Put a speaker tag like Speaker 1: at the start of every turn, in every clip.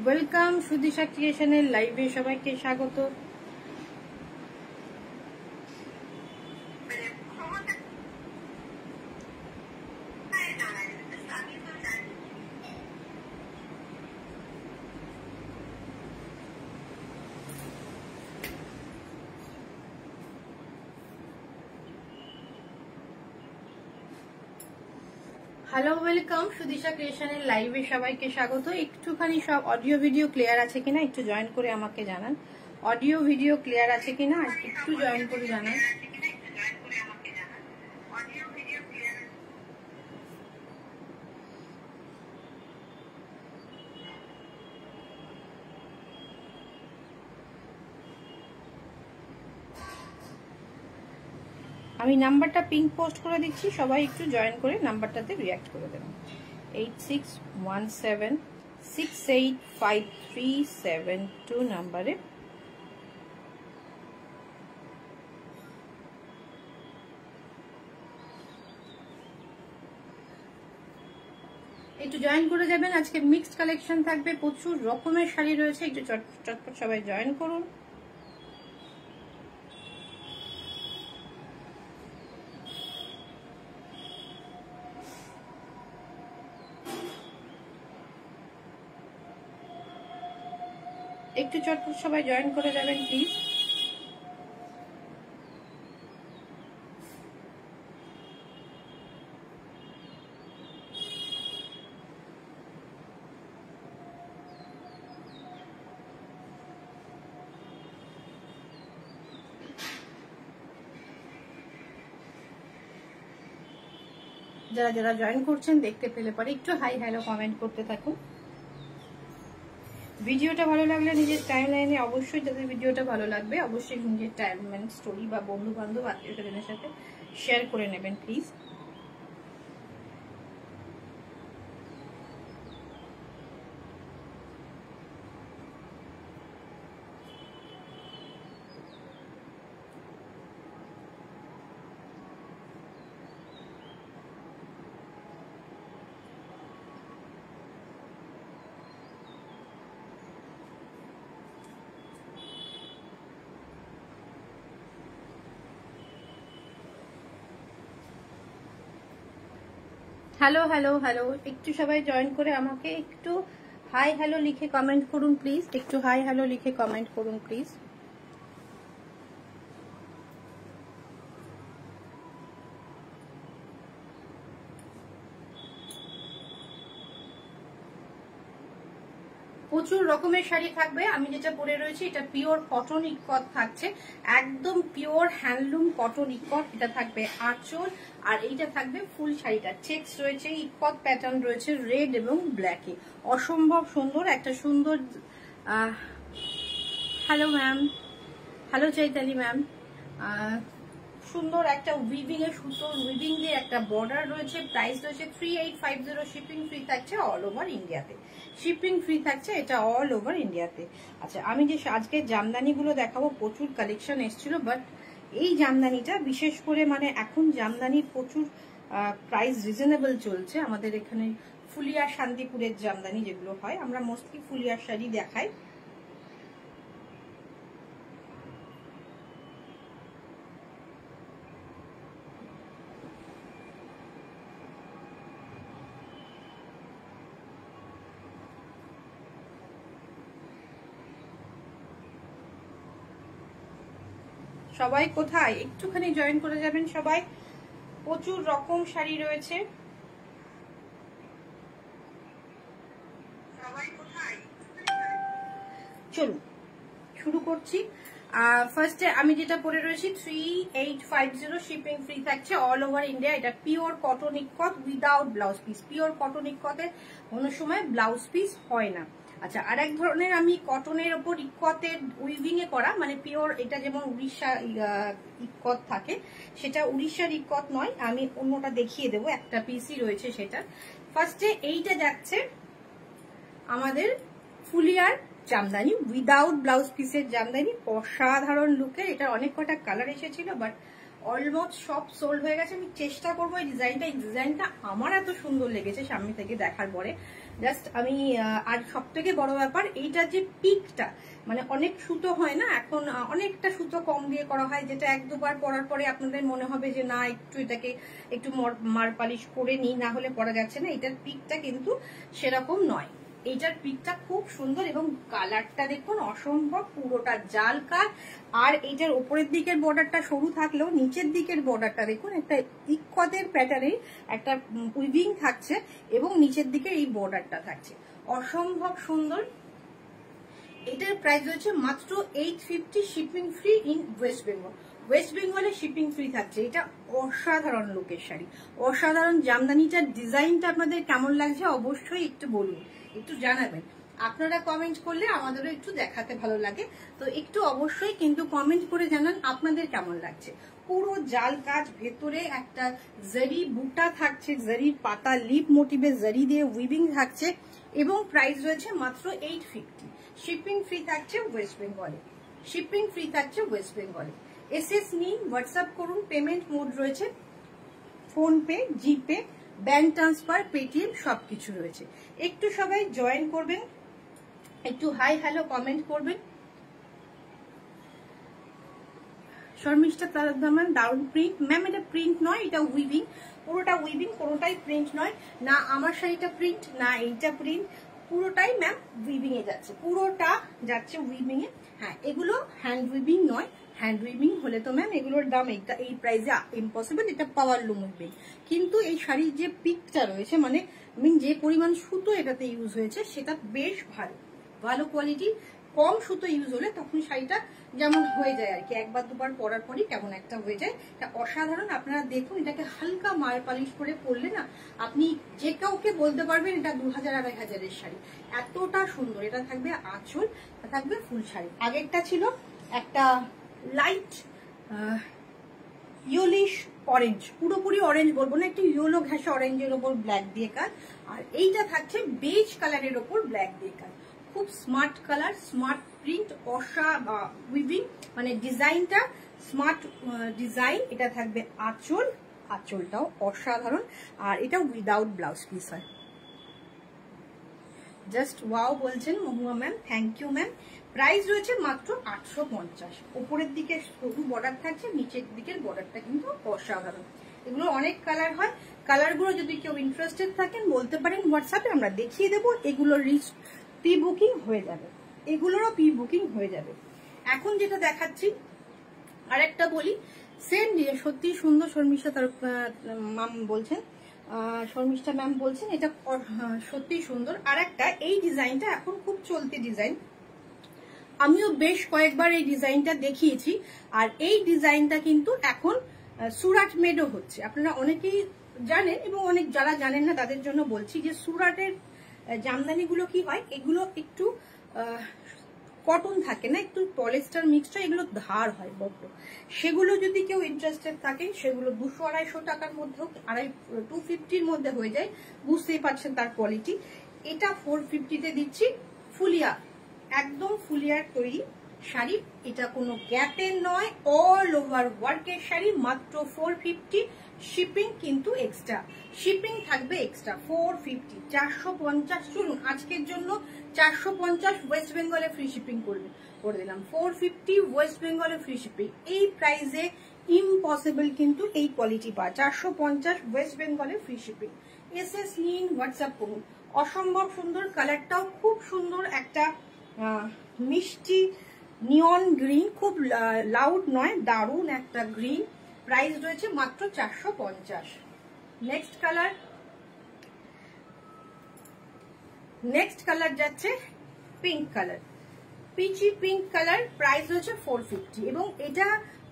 Speaker 1: Welcome সুদিশা ক্রিয়েশনের লাইভে সবাইকে স্বাগত। হ্যালো, ওয়েলকাম সুদিশা ক্রিয়েশনের লাইভে সবাইকে স্বাগত। একটুখানি সব অডিও ভিডিও ক্লিয়ার আছে কিনা একটু জয়েন করে আমাকে জানান। অডিও ভিডিও ক্লিয়ার আছে কিনা একটু জয়েন করে জানান। আমি নাম্বারটা পিং পোস্ট করে দিচ্ছি, সবাই একটু জয়েন করে নাম্বারটাতে রিঅ্যাক্ট করে দেবেন। 8617685372 নাম্বারে একটু জয়েন করে যাবেন। আজকে মিক্সড কালেকশন থাকবে, প্রচুর রকমের শাড়ি রয়েছে, একটু চটপট সবাই জয়েন করুন। একটু চটপট সবাই জয়েন করে যাবেন প্লিজ। যারা যারা জয়েন করছেন দেখতে পেলে পরে একটু হাই হ্যালো কমেন্ট করতে থাকুন। ভিডিওটা ভালো লাগলে নিজের টাইম লাইনে অবশ্যই, যাদের ভিডিওটা ভালো লাগবে অবশ্যই নিজের টাইম লাইন স্টোরি বা বন্ধু বান্ধব আত্মীয় স্বজনের সাথে শেয়ার করে নেবেন প্লিজ। হ্যালো হ্যালো হ্যালো, একটু সবাই জয়েন করে আমাকে একটু হাই হ্যালো লিখে কমেন্ট করুন প্লিজ। একটু হাই হ্যালো লিখে কমেন্ট করুন প্লিজ। প্রচুর রকমের শাড়ি থাকবে। আমি যেটা পরে রয়েছি এটা পিওর কটন ইকট থাকছে, একদম পিওর হ্যান্ডলুম কটন ইকট। এটা থাকবে আঁচল, আর এইটা থাকবে ফুল শাড়িটা চেকস রয়েছে, ইকট প্যাটার্ন রয়েছে রেড এবং ব্ল্যাকে, অসম্ভব সুন্দর একটা সুন্দর। Hello ma'am, hello Chaitali ma'am. সুন্দর একটা উইভিং এর সুতোর উইভিং দিয়ে একটা বর্ডার রয়েছে। প্রাইস রয়েছে 3850, শিপিং ফ্রি থাকছে অল ওভার ইন্ডিয়াতে। শিপিং ফ্রি থাকছে এটা অল ওভার ইন্ডিয়াতে। আচ্ছা, আমি যে আজকে জামদানিগুলো দেখাবো, প্রচুর কালেকশন এসেছিল, বাট এই জামদানিটা বিশেষ করে মানে এখন জামদানির প্রচুর প্রাইস রিজনেবল চলছে। আমাদের এখানে ফুলিয়ার শান্তিপুরের জামদানি যেগুলো হয়, আমরা মোস্টলি ফুলিয়ার শাড়ি দেখাই। সবাই কোথায় একটুখানি জয়েন করে যাবেন সবাই। প্রচুর রকম শাড়ি রয়েছে। চলুন শুরু করছি। ফার্স্টে আমি যেটা পরে রয়েছি 3850, শিপিং ফ্রি থাকছে অল ওভার ইন্ডিয়া। এটা pure cotton ikat without blouse piece. Pure cotton ইকটের কোনো সময় ব্লাউজ পিস হয় না। আচ্ছা, আর এক ধরনের আমি কটনের ওপর ইকটের উইভিং এ করা, মানে পিওর, এটা যেমন উড়িষ্যা ইকট থাকে, সেটা উড়িষ্যার ইকট নয়। আমি অন্যটা দেখিয়ে দেবো, একটা পিসই রয়েছে সেটা। ফার্স্টে এইটা যাচ্ছে আমাদের ফুলিয়ার জামদানি, উইদাউট ব্লাউজ পিসের জামদানি, অসাধারণ লুকের। এটা অনেক কটা কালার এসেছিল, বাট অলমোস্ট সব সোল্ড হয়ে গেছে। আমি চেষ্টা করবো এই ডিজাইনটা আমার এত সুন্দর লেগেছে সামনে থেকে দেখার পরে, জাস্ট আমি আর সব থেকে বড় ব্যাপার এইটার যে পিকটা, মানে অনেক সুতো হয় না এখন, অনেকটা সুতো কম দিয়ে করা হয়, যেটা এক দুবার পরার পরে আপনাদের মনে হবে যে না একটু এটাকে একটু মার পালিশ করে নিই, না হলে পরা যাচ্ছে না। এটার পিকটা কিন্তু সেরকম নয়, এইটার পিকটা খুব সুন্দর এবং কালারটা দেখুন অসম্ভব, পুরোটা জাল কাজ। আর এইটার উপরের দিকের বর্ডারটা সরু থাকলেও নিচের দিকের বর্ডারটা দেখুন একটা ইক্কতের প্যাটার্নের একটা উইভিং থাকছে এবং নিচের দিকে এই বর্ডারটা থাকছে, অসম্ভব সুন্দর। এটার প্রাইস হচ্ছে মাত্র 850, shipping free in West Bengal. West বেঙ্গলে শিপিং ফ্রি থাকছে। এটা অসাধারণ লুকের শাড়ি, অসাধারণ। জামদানিটার ডিজাইনটা আপনাদের কেমন লাগছে অবশ্যই একটু বলুন, একটু জানাবেন। আপনারা কমেন্ট করলে আমাদেরও একটু দেখাতে ভালো লাগে, তো একটু অবশ্যই কিন্তু কমেন্ট করে জানান আপনাদের কেমন লাগছে। পুরো জাল কাজ, ভেতরে একটা জারি বুটা থাকছে, জারির পাতা লিপ মোটিভে জারি দিয়ে উইভিং থাকছে এবং প্রাইস রয়েছে মাত্র 850। শিপিং ফ্রি থাকছে ওয়েস্ট বেঙ্গলে, শিপিং ফ্রি থাকছে ওয়েস্ট বেঙ্গলে। এসএস নিন, হোয়াটসঅ্যাপ করুন, পেমেন্ট মোড রয়েছে ফোনপে, জিপে, ব্যাংক ট্রান্সফার, পেটিএম সবকিছু রয়েছে। একটু সবাই জয়েন করবেন, একটু হাই হ্যালো কমেন্ট করবেন। শর্মিষ্ঠা তারকদামান, দারুণ প্রিন্ট। ম্যাম এটা প্রিন্ট নয়, এটা উইভিং, পুরোটা উইভিং, কোনোটাই প্রিন্ট নয়। না আমার শাড়িটা প্রিন্ট, না এইটা প্রিন্ট, পুরোটাই ম্যাম উইভিং এ যাচ্ছে, পুরোটা যাচ্ছে উইভিং এ। হ্যাঁ এগুলো হ্যান্ড উইভিং নয়, হ্যান্ড উইভিং হলে তো ম্যাম এগুলোর দাম এই প্রাইসে ইম্পসিবল, এটা পাওয়ার লুম উইভিং। কিন্তু এই শাড়ির যে পিকটা রয়েছে, মানে যে পরিমাণ সুতো এটাতে ইউজ হয়েছে সেটা বেশ ভালো, ভালো কোয়ালিটি। কম সুতো ইউজ হলে তখন শাড়িটা যেমন হয়ে যায় আর কি, একবার দুবার পরার পরই কেমন একটা হয়ে যায়। এটা অসাধারণ। আপনারা দেখুন, এটাকে হালকা মার পালিশ করে পরলে না আপনি যে কাউকে বলতে পারবেন এটা 2000-2500 শাড়ি, এতটা সুন্দর। এটা থাকবে আঁচল, থাকবে ফুল শাড়ি। আগেরটা ছিল একটা লাইট ইয়েলিশ অরেঞ্জ, পুরোপুরি অরেঞ্জ বলবো না, একটু ইয়েলো ঘাসা অরেঞ্জের ওপর ব্ল্যাক দিয়ে কাজ। আর এইটা থাকছে বেজ কালারের ওপর ব্ল্যাক দিয়ে কাজ, খুব smart colour, smart print, weaving, মানে ডিজাইনটা স্মার্ট ডিজাইন। এটা থাকবে আঁচল, আঁচলটাও অসাধারণ। আর এটা উইদাউট ব্লাউজ পিস হয়। জাস্ট ওয়াও বলছেন Mahua ma'am, thank you ma'am. Price রয়েছে মাত্র 850। উপরের দিকে সরু বর্ডার থাকছে, নিচের দিকের বর্ডারটা কিন্তু অসাধারণ। এগুলো অনেক কালার হয়, কালারগুলো যদি কেউ ইন্টারেস্টেড থাকেন বলতে পারেন হোয়াটসঅ্যাপে, আমরা দেখিয়ে দেবো। এগুলোর প্রি বুকিং হয়ে যাবে, এগুলোরও প্রি বুকিং হয়ে যাবে। এখন যেটা দেখাচ্ছি আরেকটা বলি, সেম দিয়ে সত্যি সুন্দর। শর্মিষ্ঠা তার ম্যাম বলছেন, শর্মিষ্ঠা ম্যাম বলছেন এটা সত্যি সুন্দর। আর একটা এই ডিজাইনটা এখন খুব চলতি ডিজাইন, আমিও বেশ কয়েকবার এই ডিজাইনটা দেখিয়েছি। আর এই ডিজাইনটা কিন্তু এখন সুরাট মেডও হচ্ছে, আপনারা অনেকেই জানেন এবং অনেক যারা জানেন না তাদের জন্য বলছি যে সুরাটের জামদানিগুলো কি হয়, এগুলো একটু কটন থাকে না, একটু পলিস্টার মিক্সড হয়, এগুলো ধার হয় বড্ড। সেগুলো যদি কেউ ইন্টারেস্টেড থাকে, সেগুলো 200-250 টাকার মধ্যেও 250-র মধ্যে হয়ে যায়, বুঝতেই পারছেন তার কোয়ালিটি। এটা 450-তে দিচ্ছি, ফুলিয়া, একদম ফুলিয়ার তৈরি শাড়ি। এটা কোনো গ্যাপের নয়, অল ওভার ওয়ার্কের শাড়ি, মাত্র 450। শিপিং কিন্তু এক্সট্রা, শিপিং থাকবে এক্সট্রা 450, 450। চলুন আজকের জন্য 450 ওয়েস্ট বেঙ্গলে ফ্রি শিপিং করে দিলাম, 450 ওয়েস্ট বেঙ্গলে ফ্রি শিপিং। এই প্রাইসে ইম্পসিবল কিন্তু এই কোয়ালিটি পাওয়া, 450 ওয়েস্ট বেঙ্গলে ফ্রি শিপিং। এসএস নিন, হোয়াটসঅ্যাপ করুন। অসম্ভব সুন্দর, কালারটাও খুব সুন্দর, একটা মিষ্টি নিয়ন গ্রিন, খুব লাউড নয়, দারুণ একটা গ্রিন। প্রাইস রয়েছে মাত্র 450। নেক্সট কালার যাচ্ছে pink colour, peachy pink colour. Price হচ্ছে 450। এবং এটা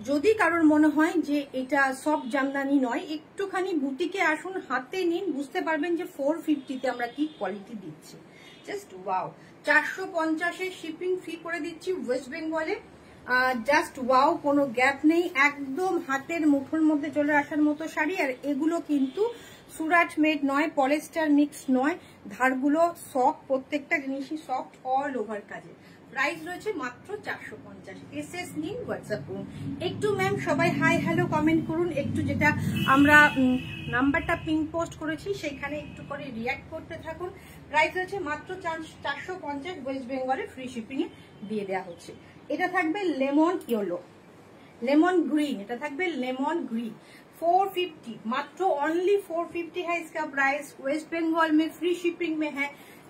Speaker 1: যদি কারোর মনে হয় যে এটা সব জামদানি নয়, একটুখানি বুটিকে আসুন, হাতে নিন, বুঝতে পারবেন যে 450-তে আমরা কি কোয়ালিটি দিচ্ছি। Just wow. 450-এ শিপিং ফ্রি করে দিচ্ছি ওয়েস্ট বেঙ্গলে। জাস্ট ওয়াও, কোনো গ্যাপ নেই, একদম হাতের মুঠোর মধ্যে চলে আসার মতো শাড়ি। আর এগুলো কিন্তু সুরাট মেড নয়, পলিস্টার মিক্স নয়, ধারগুলো সফট, প্রত্যেকটা জিনিসই সফট, অল ওভার কাজে। প্রাইস রয়েছে মাত্র 450। এসএস নিন, হোয়াটসঅ্যাপ করুন। একটু ম্যাম সবাই হাই হ্যালো কমেন্ট করুন, একটু যেটা আমরা নাম্বারটা পিন পোস্ট করেছি সেখানে একটু করে রিঅ্যাক্ট করতে থাকুন। প্রাইস রয়েছে মাত্র 450, ওয়েস্ট বেঙ্গলে ফ্রি শিপিং এ দিয়ে দেওয়া হচ্ছে। এটা থাকবে লেমন ইয়েলো, लेमन ग्रीन, এটা থাকবে লেমন গ্রিন 450, मात्र ओनली 450 है इसका प्राइस। वेस्ट बंगाल में फ्री शिपिंग में है।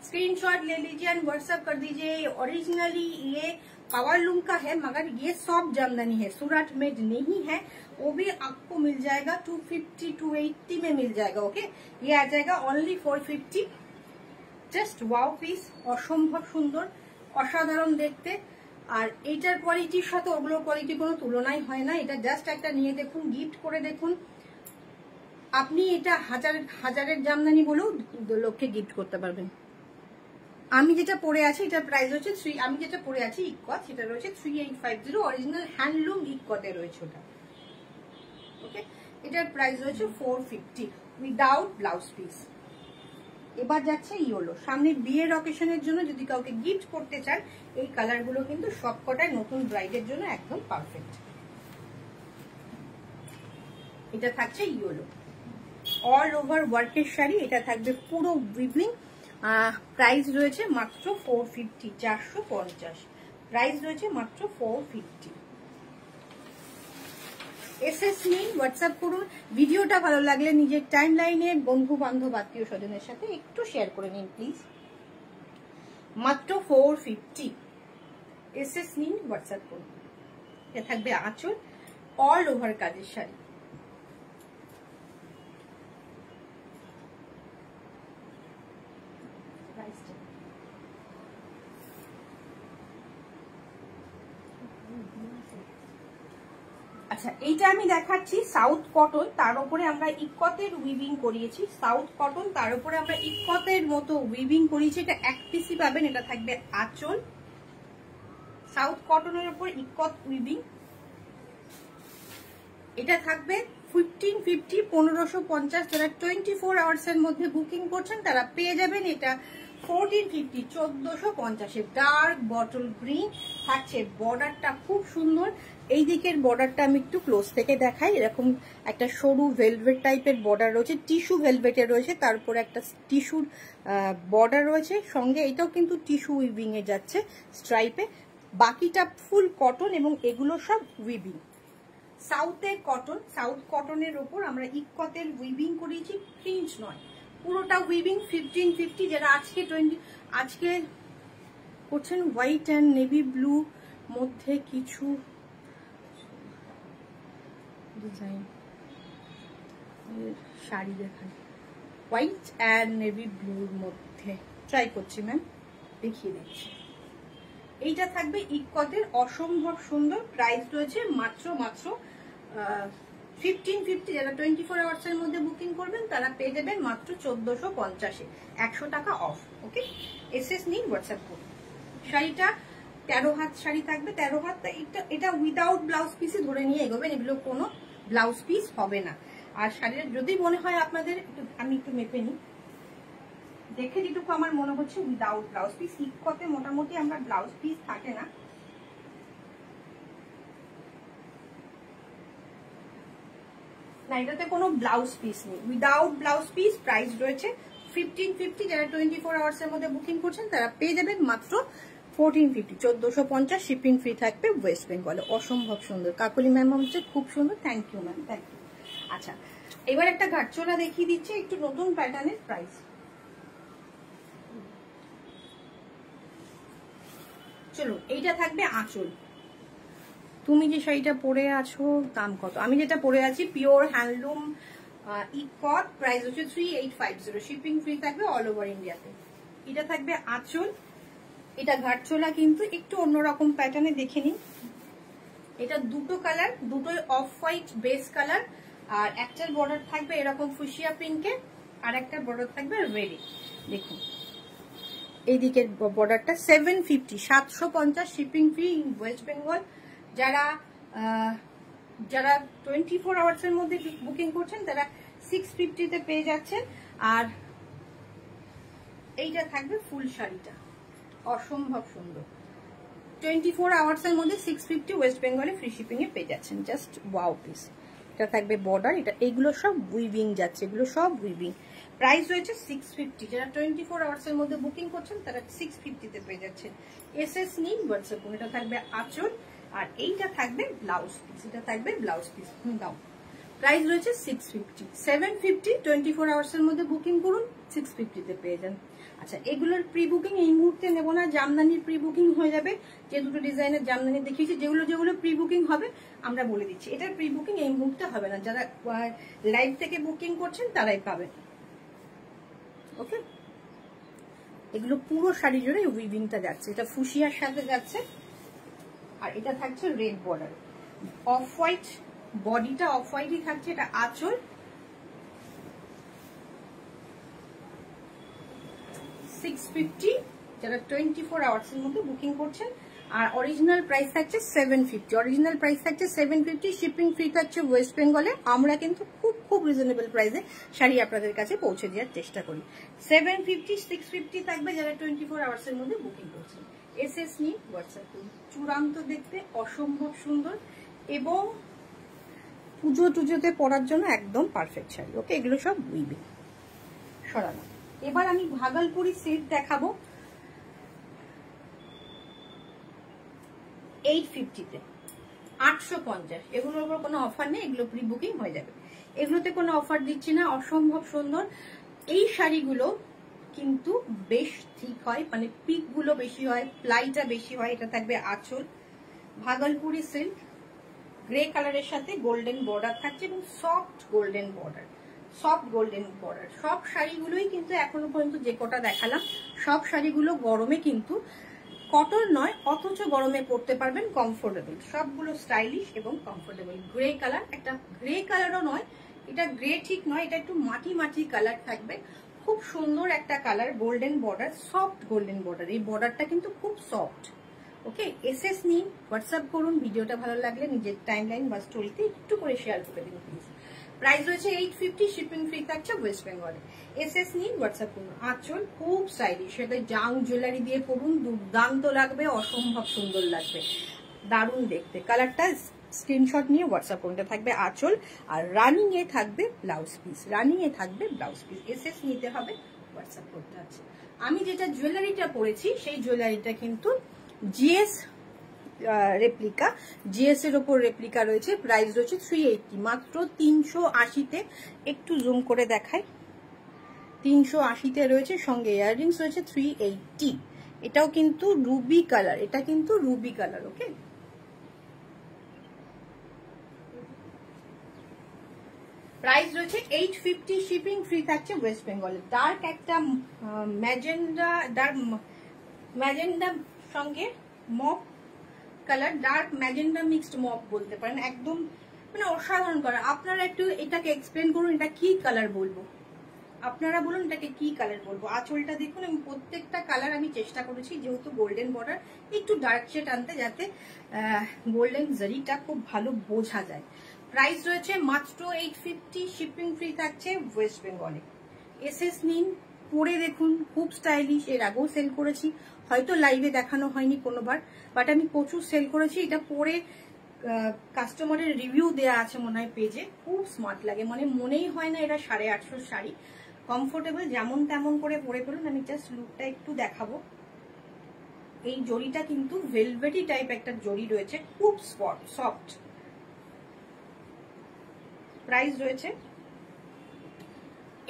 Speaker 1: स्क्रीनशॉट ले लीजिए एंड व्हाट्सएप कर दीजिए। ओरिजिनली ये पावरलूम का है मगर ये सॉफ्ट जामदानी है, सूरत मेड नहीं है। वो भी आपको मिल जाएगा 250 280 में मिल जाएगा। ओके, ये आ जाएगा ओनली 450। जस्ट वाओ पीस, असम्भव सुंदर, असाधारण देखते। আর এইটার কোয়ালিটির সাথে ওগুলোর কোয়ালিটি কোনো তুলনাই হয় না। এটা জাস্ট একটা নিয়ে দেখুন, গিফট করে দেখুন, আপনি এটা হাজারের জামদানি বলেও লোককে গিফট করতে পারবেন। আমি যেটা পরে আছি এটার প্রাইস হচ্ছে আমি যেটা পরে আছি ইকোয়াত, সেটা রয়েছে 3850, অরিজিনাল হ্যান্ডলুম ইকোয়াতে রয়েছে ওটা। ওকে, এটার প্রাইস রয়েছে 450 উইদাউট ব্লাউজ পিস। এবার যাচ্ছে ইয়েলো, সামনে বিয়ের অকেশনের জন্য যদি কাউকে গিফট করতে চান এই কালার গুলো কিন্তু সবকটাই নতুন ব্রাইডের জন্য একদম পারফেক্ট। এটা থাকছে ইয়েলো, অল ওভার ওয়ার্কের শাড়ি, এটা থাকবে পুরো উইভিং। প্রাইস রয়েছে মাত্র 450, 450 প্রাইস রয়েছে মাত্র 450। এসএস নিন, হোয়াটসঅ্যাপ করুন। ভিডিওটা ভালো লাগলে নিজের টাইম লাইনে বন্ধু বান্ধব আত্মীয় স্বজনের সাথে একটু শেয়ার করে নিন প্লিজ। মাত্র 450। এসএস নিন, হোয়াটসঅ্যাপ করুন। এটা থাকবে আঁচল, অল ওভার কাজের শাড়ি। আচ্ছা, এইটা আমি দেখাচ্ছি সাউথ কটন, তার উপরে আমরা ইকতের উইভিং করিয়েছি। সাউথ কটন, তার উপরে আমরা ইকতের মতো উইভিং করিয়েছি। এটা এক পিসি পাবেন। এটা থাকবে আঁচল, সাউথ কটনের উপর ইকত উইভিং। এটা থাকবে 1550, 1550। যারা 24 আওয়ার্স এর মধ্যে বুকিং করছেন তারা পেয়ে যাবেন এটা 1450, 1450। ডার্ক বটল গ্রিন থাকছে। বর্ডারটা খুব সুন্দর। এই দিকের বর্ডারটা আমি একটু ক্লোজ থেকে দেখাই। এরকম একটা সরু ভেলভেট টাইপের বর্ডার রয়েছে, টিস্যু ভেলভেটের রয়েছে, তারপরে একটা টিস্যুর বর্ডার রয়েছে সঙ্গে। এটাও কিন্তু টিস্যু উইভিং এ যাচ্ছে স্ট্রাইপে। বাকিটা ফুল কটন এবং এগুলো সব উইভিং। সাউথের কটন, সাউথ কটনের ওপর আমরা ইকতের উইভিং করিয়েছি, ফ্রিঞ্জ নয়, পুরোটা উইভিং। 1550। যারা আজকে করছেন হোয়াইট অ্যান্ড নেভি ব্লু মধ্যে কিছু ডিজাইন শাড়ি দেখান, হোয়াইট অ্যান্ড নেভি ব্লুর মধ্যে ট্রাই করছি ম্যাম, দেখিয়ে দিচ্ছি। এইটা থাকবে ইকতের, অসম্ভব সুন্দর। প্রাইস রয়েছে মাত্র 1550। যারা 24 আওয়ার্স এর মধ্যে বুকিং করবেন তারা পেয়ে যাবেন মাত্র 1450, 100 টাকা অফ। ওকে, এসএস নিন, হোয়াটসঅ্যাপ করুন। শাড়িটা 13 হাত শাড়ি থাকবে, 13 হাত। এটা উইদাউট ব্লাউজ পিসে ধরে নিয়ে এগোবেন, এগুলো কোনো ব্লাউজ পিস হবে না। আর শাড়ির যদি মনে হয় আপনাদের, আমি একটু মেপে নিই, দেখে যেটুকু আমার মনে হচ্ছে উইদাউট ব্লাউজ পিস। ইকতে মোটামুটি আমরা ব্লাউজ পিস থাকে না। না, এটাতে কোনো ব্লাউজ পিস নেই, উইদাউট ব্লাউজ পিস। প্রাইস রয়েছে 1550। যারা 24 আওয়ার্স এর মধ্যে বুকিং করছেন তারা পেয়ে যাবেন মাত্র 1450, 1450। শিপিং ফ্রি থাকবে ওয়েস্ট বেঙ্গলে। অসম্ভব সুন্দর। কাকলি ম্যাম হচ্ছে খুব সুন্দর, thank you ma'am, thank you. আচ্ছা, এবার একটা ঘাটচোলা দেখিয়ে দিচ্ছি, একটু নতুন প্যাটার্নের। প্রাইস চলো, এইটা থাকবে আঁচল। তুমি যে শাড়িটা পরে আছো দাম কত? আমি যেটা পরে আছি পিওর হ্যান্ডলুম ইকত, প্রাইস হচ্ছে 3850। শিপিং ফ্রি থাকবে অল ওভার ইন্ডিয়াতে। এটা থাকবে আঁচল। এটা ঘাটচোলা কিন্তু একটু অন্যরকম প্যাটার্নে, দেখে নিন। এটা দুটো কালার, দুটোই অফ হোয়াইট বেস কালার। আর একটার বর্ডার থাকবে এরকম ফুশিয়া পিঙ্কে, আর একটা বর্ডার থাকবে রেডি। দেখুন এইদিকের বর্ডারটা 750, 750 shipping free in West Bengal. যারা 24 আওয়ার্স এর মধ্যে বুকিং করছেন তারা 650 পেয়ে যাচ্ছেন। আর এইটা থাকবে ফুল শাড়িটা, অসম্ভব সুন্দর। 24 আওয়ার্সের মধ্যে 650 ওয়েস্ট বেঙ্গলে ফ্রি শিপিং এ পেয়ে যাচ্ছেন। Just wow piece. এটা থাকবে বর্ডার, এটা এগুলো সব উইভিং যাচ্ছে, এগুলো সব উইভিং। প্রাইস রয়েছে 650। যারা 24 আওয়ার্সের মধ্যে বুকিং করছেন তারা 650 তে পেয়ে যাচ্ছেন। এসএস নিন হোয়াটসঅ্যাপ করুন। এটা থাকবে আঁচল আর এইটা থাকবে ব্লাউজ পিস, এটা থাকবে ব্লাউজ পিস। দাও প্রাইস রয়েছে 650। 750 24 আওয়ার্সের মধ্যে বুকিং করুন, 650 তে পেয়ে যান। আচ্ছা, এগুলোর প্রি বুকিং এই মুহূর্তে নেব না, জামদানির প্রি বুকিং হয়ে যাবে। যে দুটো ডিজাইনের জামদানি দেখিয়েছি, যেগুলো প্রি বুকিং হবে আমরা বলে দিচ্ছি। এটার প্রি বুকিং এই মুহূর্তে হবে না, যারা লাইভ থেকে বুকিং করছেন তারাই পাবেন। ওকে, এগুলো পুরো শাড়ি জুড়ে উইভিংটা যাচ্ছে, এটা ফুশিয়ার সাথে যাচ্ছে আর এটা থাকছে রেড বর্ডার, অফ হোয়াইট বডিটা অফ হোয়াইটই থাকছে। এটা আঁচল, 650 যারা 24 আওয়ার্স এর মধ্যে বুকিং করছেন। আর অরিজিনাল প্রাইস থাকছে 750। অরিজিনাল প্রাইস থাকছে 750, শিপিং ফ্রি থাকছে ওয়েস্ট বেঙ্গলে। আমরা কিন্তু খুব রিজনেবল প্রাইসে শাড়ি আপনাদের কাছে পৌঁছে দেওয়ার চেষ্টা করি। 750 650 থাকবে যারা 24 আওয়ার্স এর মধ্যে বুকিং করছেন। এসএস নিয়ে হোয়াটসঅ্যাপ করুন। চূড়ান্ত দেখতে অসম্ভব সুন্দর এবং পুজো টুজোতে পরার জন্য একদম পারফেক্ট শাড়ি। ওকে, এগুলো সব উইভিং সরানো। এবার আমি ভাগলপুরি সেট দেখাবো 850 তে, 850। এগুলোর উপর কোনো অফার নেই, এগুলো প্রি বুকিং হয়ে যাবে। এগুলোতে কোনো অফার দিচ্ছি না, অসম্ভব সুন্দর। এই শাড়িগুলো কিন্তু বেশ ঠিক হয়, মানে পিক গুলো বেশি হয়, প্লাইটা বেশি হয়। এটা থাকবে আঁচল, ভাগলপুরি সিল্ক, গ্রে কালারের সাথে গোল্ডেন বর্ডার থাকছে এবং soft golden border, soft golden border. সব শাড়িগুলোই কিন্তু এখনো পর্যন্ত যে কটা দেখালাম সব শাড়িগুলো গরমে কিন্তু কটন নয়, অথচ গরমে পরতে পারবেন, কমফোর্টেবল। সবগুলো স্টাইলিশ এবং কমফোর্টেবল। গ্রে কালার, একটা গ্রে কালারও নয়, এটা গ্রে ঠিক নয়, এটা একটু মাটি মাটি কালার থাকবে। খুব সুন্দর একটা colour, golden border, soft golden border. এই বর্ডারটা কিন্তু খুব সফট। ওকে, এসএস নিন, হোয়াটসঅ্যাপ করুন। ভিডিওটা ভালো লাগলে নিজের টাইমলাইন বা স্টোরিতে একটু করে শেয়ার করে দিন প্লিজ। প্রাইস রয়েছে 850, শিপিং ফ্রি থাকছে ওয়েস্ট বেঙ্গলে। এসএস নিন, হোয়াটসঅ্যাপ করুন। আঁচল খুব স্টাইলিশ, সেটা জাং জুয়েলারি দিয়ে পরুন, দুর্দান্ত লাগবে, অসম্ভব সুন্দর লাগবে, দারুণ দেখতে। কালারটা স্ক্রিনশট নিয়ে হোয়াটসঅ্যাপ করুন। থাকবে আঁচল আর রানিং এ থাকবে ব্লাউজ পিস, রানিং এ থাকবে ব্লাউজ পিস। এসএস নিতে হবে, হোয়াটসঅ্যাপ করতে আছে। আমি যেটা জুয়েলারিটা পরেছি সেই জুয়েলারিটা কিন্তু জিএস রেপ্লিকা, জিএস এর ওপর রেপ্লিকা রয়েছে। প্রাইস রয়েছে 380, মাত্র 380-তে। একটু জুম করে দেখাই, 380-তে রয়েছে, সঙ্গে ইয়াররিংস রয়েছে 380। এটাও কিন্তু রুবি কালার, এটা কিন্তু রুবি কালার। ওকে, প্রাইস রয়েছে 850, শিপিং ফ্রি থাকছে ওয়েস্ট বেঙ্গলে। ডার্ক একটা ম্যাজেন্ডা, ডার্ক ম্যাজেন্ডা সঙ্গে মপ কালার, ডার্ক ম্যাজেন্ডা মিক্সড মপ বলতে পারেন, একদম মানে অসাধারণ কালার। আপনারা একটু এটাকে এক্সপ্লেন করুন, এটা কি কালার বলবো, আপনারা বলুন এটাকে কি কালার বলবো। আঁচলটা দেখুন, আমি প্রত্যেকটা কালার আমি চেষ্টা করেছি, যেহেতু গোল্ডেন বর্ডার, একটু ডার্ক শেড আনতে, যাতে গোল্ডেন জারিটা খুব ভালো বোঝা যায়। প্রাইস রয়েছে মাত্র 850, শিপিং ফ্রি থাকছে ওয়েস্ট বেঙ্গলে। এসএস নিন, পরে দেখুন, খুব স্টাইলিশ। এর আগেও সেল করেছি, হয়তো লাইভে দেখানো হয়নি কোনোবার, বাট আমি প্রচুর সেল করেছি। এটা পরে কাস্টমারের রিভিউ দেয়া আছে মনে হয় পেজে, খুব স্মার্ট লাগে, মানে মনেই হয় না এটা 850 শাড়ি। কমফোর্টেবল, যেমন তেমন করে পরে পড়ুন। আমি জাস্ট লুকটা একটু দেখাবো। এই জড়িটা কিন্তু ভেলভেটি টাইপ একটা জড়ি রয়েছে, খুব সফট। প্রাইস রয়েছে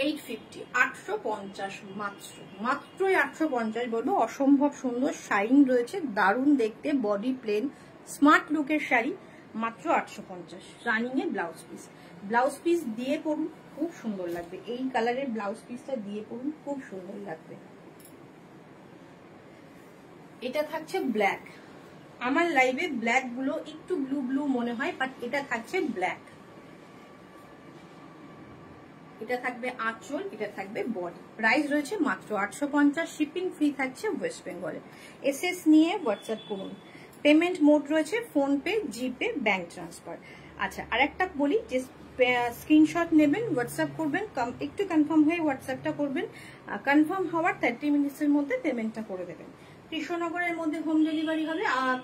Speaker 1: 850, 850, মাত্রই 850 বলবো। অসম্ভব সুন্দর শাইন রয়েছে, দারুণ দেখতে, বডি প্লেন, স্মার্ট লুকের শাড়ি, মাত্র 850। রানিং এ ব্লাউজ পিস, ব্লাউজ পিস দিয়ে পরুন, খুব সুন্দর লাগবে। এই কালারের ব্লাউজ পিসটা দিয়ে পরুন, খুব সুন্দর লাগবে। এটা থাকছে ব্ল্যাক। আমার লাইভে ব্ল্যাক গুলো একটু ব্লু ব্লু মনে হয়, বাট এটা থাকছে ব্ল্যাক। এটা থাকবে আঁচল, এটা থাকবে বডি। প্রাইস রয়েছে মাত্র 850, শিপিং ফ্রি থাকছে ওয়েস্ট বেঙ্গলে। এসএস নিয়ে হোয়াটসঅ্যাপ করুন। পেমেন্ট মোড রয়েছে ফোনপে, জিপে, ব্যাংক ট্রান্সফার। আচ্ছা, আর একটা বলি যে স্ক্রিনশট নেবেন, হোয়াটসঅ্যাপ করবেন, একটু কনফার্ম হয়ে হোয়াটসঅ্যাপটা করবেন। কনফার্ম হওয়ার 30 মিনিটসের মধ্যে পেমেন্টটা করে দেবেন। কৃষ্ণনগরের মধ্যে হোম ডেলিভারি হবে, আর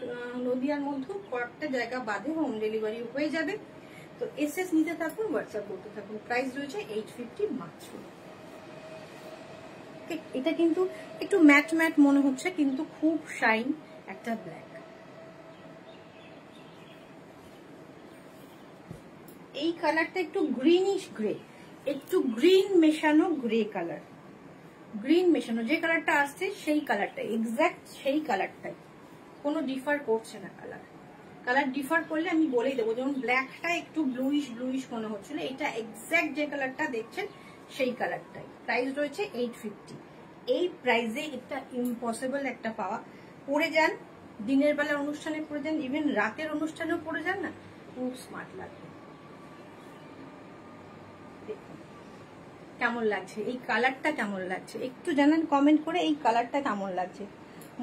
Speaker 1: নদিয়ার মধ্যে কয়েকটা জায়গা বাদে হোম ডেলিভারি হয়ে যাবে। তো এসএস নিতে থাকুন, হোয়াটসঅ্যাপ করতে থাকুন। প্রাইস রয়েছে 850 মাত্র। এটা কিন্তু একটু ম্যাট ম্যাট মনে হচ্ছে, কিন্তু খুব শাইন একটা ব্ল্যাক। এই কালারটা একটু গ্রিনিশ গ্রে, একটু গ্রিন মেশানো গ্রে কালার, গ্রিন মেশানো যে কালারটা আসছে সেই কালারটা, এক্সাক্ট সেই কালারটাই, কোনো ডিফার করছে না কালার। কালার ডিফার করলে আমি বলেই দেবো, যেমন ব্ল্যাকটা একটু ব্লুইশ ব্লুইশ মনে হচ্ছিল, এটা এক্সাক্ট যে কালারটা দেখছেন সেই কালারটাই। প্রাইস রয়েছে 850। এই প্রাইসে এটা ইম্পসিবল একটা পাওয়া। পরে যান, দিনের বেলা অনুষ্ঠানে পরে যান, ইভেন রাতের অনুষ্ঠানেও পরে যান না, খুব স্মার্ট লাগবে। দেখুন কেমন লাগছে, এই কালারটা কেমন লাগছে একটু জানান কমেন্ট করে, এই কালারটা কেমন লাগছে।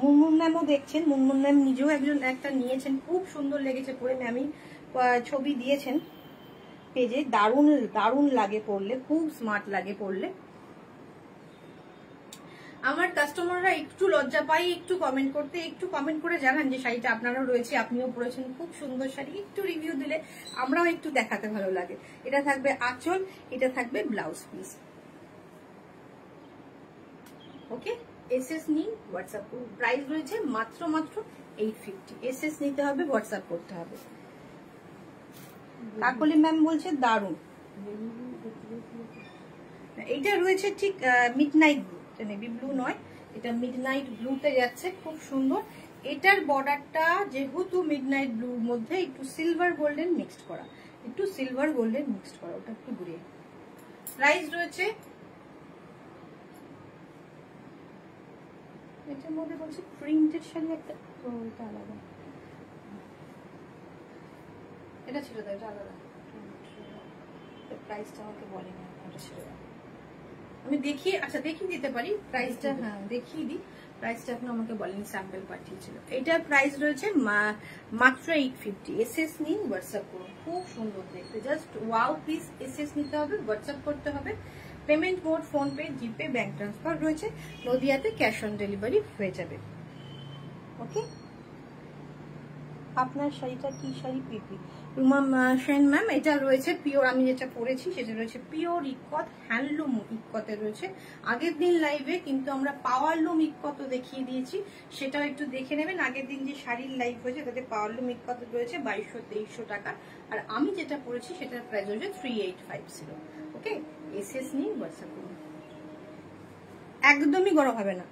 Speaker 1: মুনমুন ম্যামও দেখছেন, মুনমুন ম্যাম নিজেও একটা নিয়েছেন, খুব সুন্দর লেগেছে পরে, ম্যামই ছবি দিয়েছেন পেজে। দারুণ দারুণ লাগে পরলে, খুব স্মার্ট লাগে পরলে। আমার কাস্টমাররা একটু লজ্জা পাই একটু কমেন্ট করতে, একটু কমেন্ট করে জানান যে শাড়িটা আপনারও রয়েছে, আপনিও পরেছেন, খুব সুন্দর শাড়ি, একটু রিভিউ দিলে আমরাও একটু দেখাতে ভালো লাগে। এটা থাকবে আঁচল, এটা থাকবে ব্লাউজ পিস। ওকে, এসএস নিন, হোয়াটসঅ্যাপ করুন। প্রাইস রয়েছে মাত্র 850। এসএস নিতে হবে, হোয়াটসঅ্যাপ করতে হবে। কাকলি ম্যাম বলছে দারুণ। এইটা রয়েছে ঠিক মিডনাইট ব্লু, নেভি ব্লু নয়, এটা মিডনাইট ব্লুতে যাচ্ছে, খুব সুন্দর। এটার বর্ডারটা যেহেতু মিডনাইট ব্লুর মধ্যে একটু সিলভার গোল্ডেন মিক্সড করা, একটু সিলভার গোল্ডেন মিক্সড করা, ওটা একটু গ্রে। প্রাইস রয়েছে, এটার মধ্যে বলছে প্রিন্টেড শাড়ি একটা, ওটা আলাদা, এটা ছিল তো, এটা আলাদা। প্রাইসটা আমাকে বলেনি, ওটা ছিল, আমি দেখিয়ে, আচ্ছা দেখিয়ে দিতে পারি প্রাইসটা, হ্যাঁ দেখিয়ে দিই। প্রাইসটা এখন আমাকে বলেনি, স্যাম্পল পাঠিয়েছিল। এটার প্রাইস রয়েছে মাত্র 850। এসএস নিন, হোয়াটসঅ্যাপ করুন, খুব সুন্দর দেখতে, জাস্ট ওয়াও পিস। এসএস নিতে হবে, হোয়াটসঅ্যাপ করতে হবে। পেমেন্ট মোড ফোনপে, জিপে, ব্যাংক ট্রান্সফার রয়েছে। নদিয়াতে ক্যাশ অন ডেলিভারি হয়ে যাবে। ওকে, আপনার শাড়িটা কি শাড়ি? পিপি রুমা সেন ম্যাম, এটা রয়েছে পিওর, আমি যেটা পরেছি সেটা রয়েছে পিওর ইক্কত, হ্যান্ডলুম ইক্কতে রয়েছে। আগের দিন লাইভে কিন্তু আমরা পাওয়ারলুম ইক্কত দেখিয়ে দিয়েছি, সেটাও একটু দেখে নেবেন। আগের দিন যে শাড়ির লাইভ হয়েছে তাতে পাওয়ারলুম ইক্কত রয়েছে 2200-2300 টাকা, আর আমি যেটা পরেছি সেটার প্রাইস হচ্ছে 3850। ওকে, এসএস নিন, হোয়াটসঅ্যাপ করুন। একদমই গরম হবে না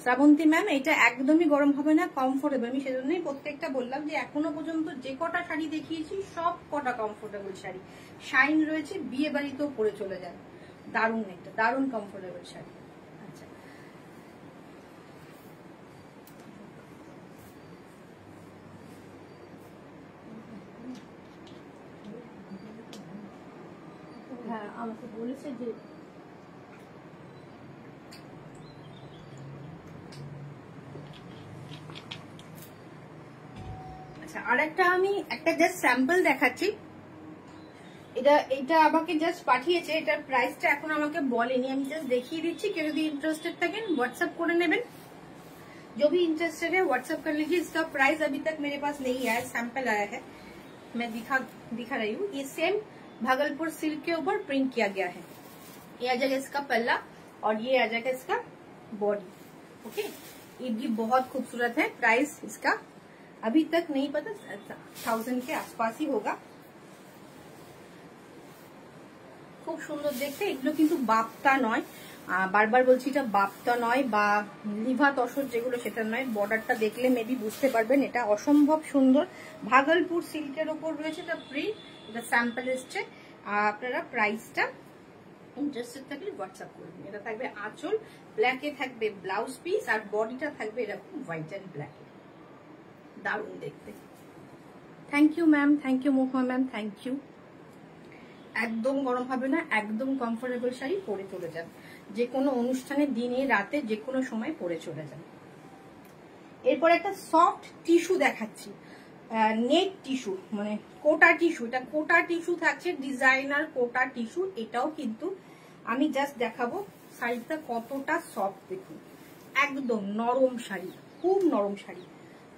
Speaker 1: শ্রাবন্তী ম্যাম, এটা একদমই গরম হবে না, কমফোর্টেবল। আমি সেজন্যই প্রত্যেকটা বললাম যে এখনো পর্যন্ত যে কটা শাড়ি দেখিয়েছি সব কটা কমফোর্টেবল শাড়ি। শাইন রয়েছে, বিয়ে বাড়িতেও পরে চলে যায়, দারুণ একটা দারুণ কমফোর্টেবল শাড়ি। আচ্ছা, হ্যাঁ আমাকে বলেছে যে আর একটা, আমি একটা জাস্ট স্যাম্পল দেখাচ্ছি। এটা আমাকে জাস্ট পাঠিয়েছে, এটার প্রাইসটা এখন আমাকে বলেনি, আমি জাস্ট দেখিয়ে दिচ্ছি। কেউ যদি इंटरेस्टेड থাকেন व्हाट्सएप করে নেবেন। जो भी इंटरेस्टेड है व्हाट्सएप कर लीजिए। इसका प्राइस अभी तक मेरे पास नहीं आया, सैंपल आया है, मैं दिखा रही हूँ। ये सेम भागलपुर सिल्क के ऊपर प्रिंट किया गया है। ये आ जाएगा इसका पल्ला और ये आ जाएगा इसका बॉडी। ओके, ये भी बहुत खूबसूरत है। प्राइस इसका अभी तक नहीं पता, 1000 के आसपास ही होगा। খুব সুন্দর দেখতে। এগুলো কিন্তু বাপ্তা নয়, বারবার বলছি এটা বাপ্তা নয় বা লিভা তসর যেগুলো সেটা নয়। বর্ডারটা দেখলে মেবি বুঝতে পারবেন, এটা অসম্ভব সুন্দর। ভাগলপুর সিল্কের ওপর রয়েছে, এটা প্রিন্ট, এটা স্যাম্পল এসছে। আপনারা প্রাইসটা ইন্টারেস্টেড থাকলে হোয়াটসঅ্যাপ করবেন। এটা থাকবে আঁচল, ব্ল্যাকে থাকবে ব্লাউজ পিস, আর বডিটা থাকবে এরকম হোয়াইট অ্যান্ড ব্ল্যাকে, দারুণ দেখতে। Thank you ma'am, thank you মুখমা ম্যাম, থ্যাংক ইউ। একদম গরম হবে না, একদম কমফোর্টেবল শাড়ি পরে চলে যান, যে কোনো অনুষ্ঠানে দিনে রাতে যে কোনো সময় পরে চলে যান। এরপর একটা সফট টিস্যু দেখাচ্ছি, নেট টিস্যু, মানে কোটা টিস্যু। এটা কোটা টিস্যু থাকছে, ডিজাইনার কোটা টিস্যু। এটাও কিন্তু আমি জাস্ট দেখাবো শাড়িটা কতটা সফট, দেখুন একদম নরম শাড়ি, খুব নরম শাড়ি,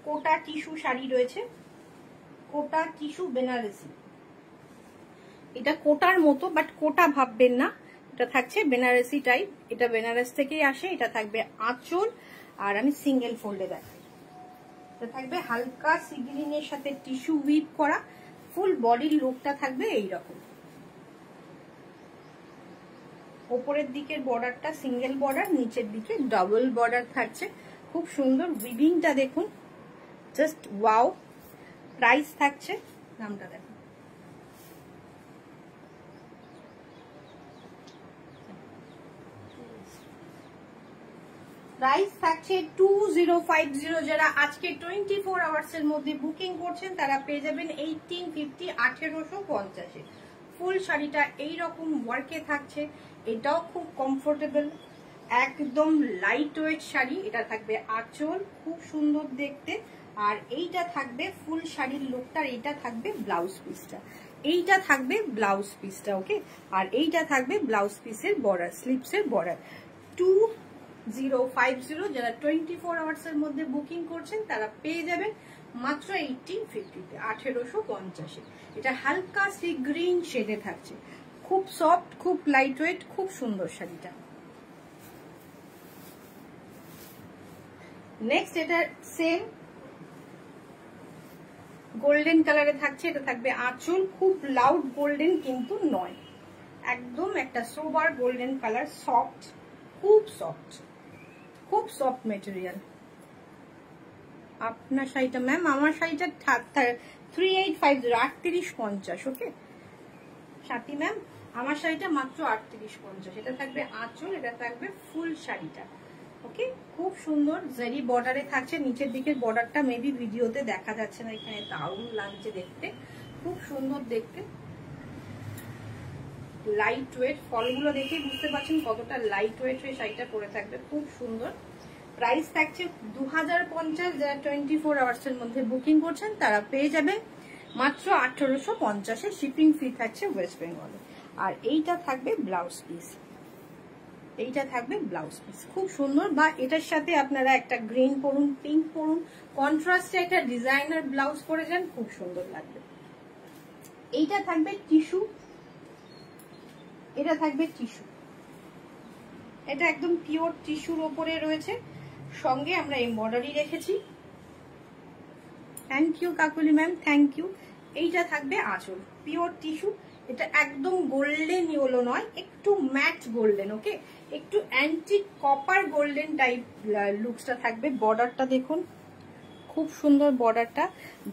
Speaker 1: কোটা টিস্যু শাড়ি রয়েছে, কোটা টিস্যু বেনারসি। এটা কোটার মতো, বাট কোটা ভাববেন না, এটা থাকছে বেনারসি টাইপ, এটা বেনারস থেকেই আসে। এটা থাকবে আঁচল, আর আমি সিঙ্গেল ফোল্ডে দেখাই। এটা থাকবে হালকা সি গ্রিনের সাথে টিস্যু উইভ করা, ফুল বডির লুকটা থাকবে এইরকম। ওপরের দিকের বর্ডারটা সিঙ্গেল বর্ডার, নিচের দিকে ডাবল বর্ডার থাকছে, খুব সুন্দর উইভিংটা দেখুন, জাস্ট ওয়াও। প্রাইস থাকছে, নামটা দেখুন, প্রাইস থাকছে 2050। যারা আজকে 24 আওয়ার্স এর মধ্যে বুকিং করছেন তারা পেয়ে যাবেন 1850, 1850। ফুল শাড়িটা এইরকম ওয়ার্কে থাকছে, এটাও খুব কমফোর্টেবল, একদম লাইট ওয়েট শাড়ি। এটা থাকবে আঁচল, খুব সুন্দর দেখতে, আর এইটা থাকবে ফুল শাড়ির লুকটার, এইটা থাকবে ব্লাউজ পিসটা, এইটা থাকবে ব্লাউজ পিসটা, ওকে। আর এইটা থাকবে ব্লাউজ পিসের বর্ডার, স্লিপসের বর্ডার। 2050 যারা 24 আওয়ার্স এর মধ্যে বুকিং করছেন তারা পেয়ে যাবেন মাত্র 1850-তে, 1850। এটা হালকা সি গ্রিন শেডে থাকছে, খুব সফট, খুব লাইট ওয়েট, খুব সুন্দর শাড়িটা। নেক্সট এটা সেম গোল্ডেন কালারে থাকছে, এটা থাকবে আঁচল, খুব লাউড গোল্ডেন কিন্তু নয়, একদম একটা সোবার গোল্ডেন কালার, সফট, খুব সফট, খুব সফট মেটেরিয়াল। আপনার শাড়িটা ম্যাম, আমার শাড়িটা 3850, 3850, ওকে সাথী ম্যাম, আমার শাড়িটা মাত্র 3850। এটা থাকবে আঁচল, এটা থাকবে ফুল শাড়িটা, ওকে। খুব সুন্দর জারি বর্ডারে থাকছে, নিচের দিকের বর্ডারটা মেবি ভিডিওতে দেখা যাচ্ছে না, এখানে দারুণ লাগছে দেখতে, খুব সুন্দর দেখতে, লাইট ওয়েট। ফলগুলো দেখে বুঝতে পারছেন কতটা লাইট ওয়েট হয়ে শাড়িটা পরে থাকবে, খুব সুন্দর। প্রাইস থাকছে 2050। যারা 24 আওয়ার্স এর মধ্যে বুকিং করছেন তারা পেয়ে যাবে মাত্র 1850-এ, শিপিং ফ্রি থাকছে ওয়েস্ট বেঙ্গলে। আর এইটা থাকবে ব্লাউজ পিস, এইটা থাকবে ব্লাউজ পিস, খুব সুন্দর। বা এটার সাথে আপনারা একটা গ্রিন পরুন, পিঙ্ক পরুন, কন্ট্রাস্টে একটা ডিজাইনার ব্লাউজ পরে যান, খুব সুন্দর লাগবে। এইটা থাকবে টিস্যু, এটা থাকবে টিস্যু, এটা একদম পিওর টিস্যুর ওপরে রয়েছে, সঙ্গে আমরা এমব্রয়ডারি রেখেছি। Thank you Kakuli ma'am, thank you. এইটা থাকবে আঁচল, পিওর টিস্যু, এটা একদম গোল্ডেন ইয়েলো নয়, একটু ম্যাট গোল্ডেন, ওকে, একটু অ্যান্টিক কপার গোল্ডেন টাইপ লুকসটা থাকবে। বর্ডারটা দেখুন, খুব সুন্দর বর্ডারটা,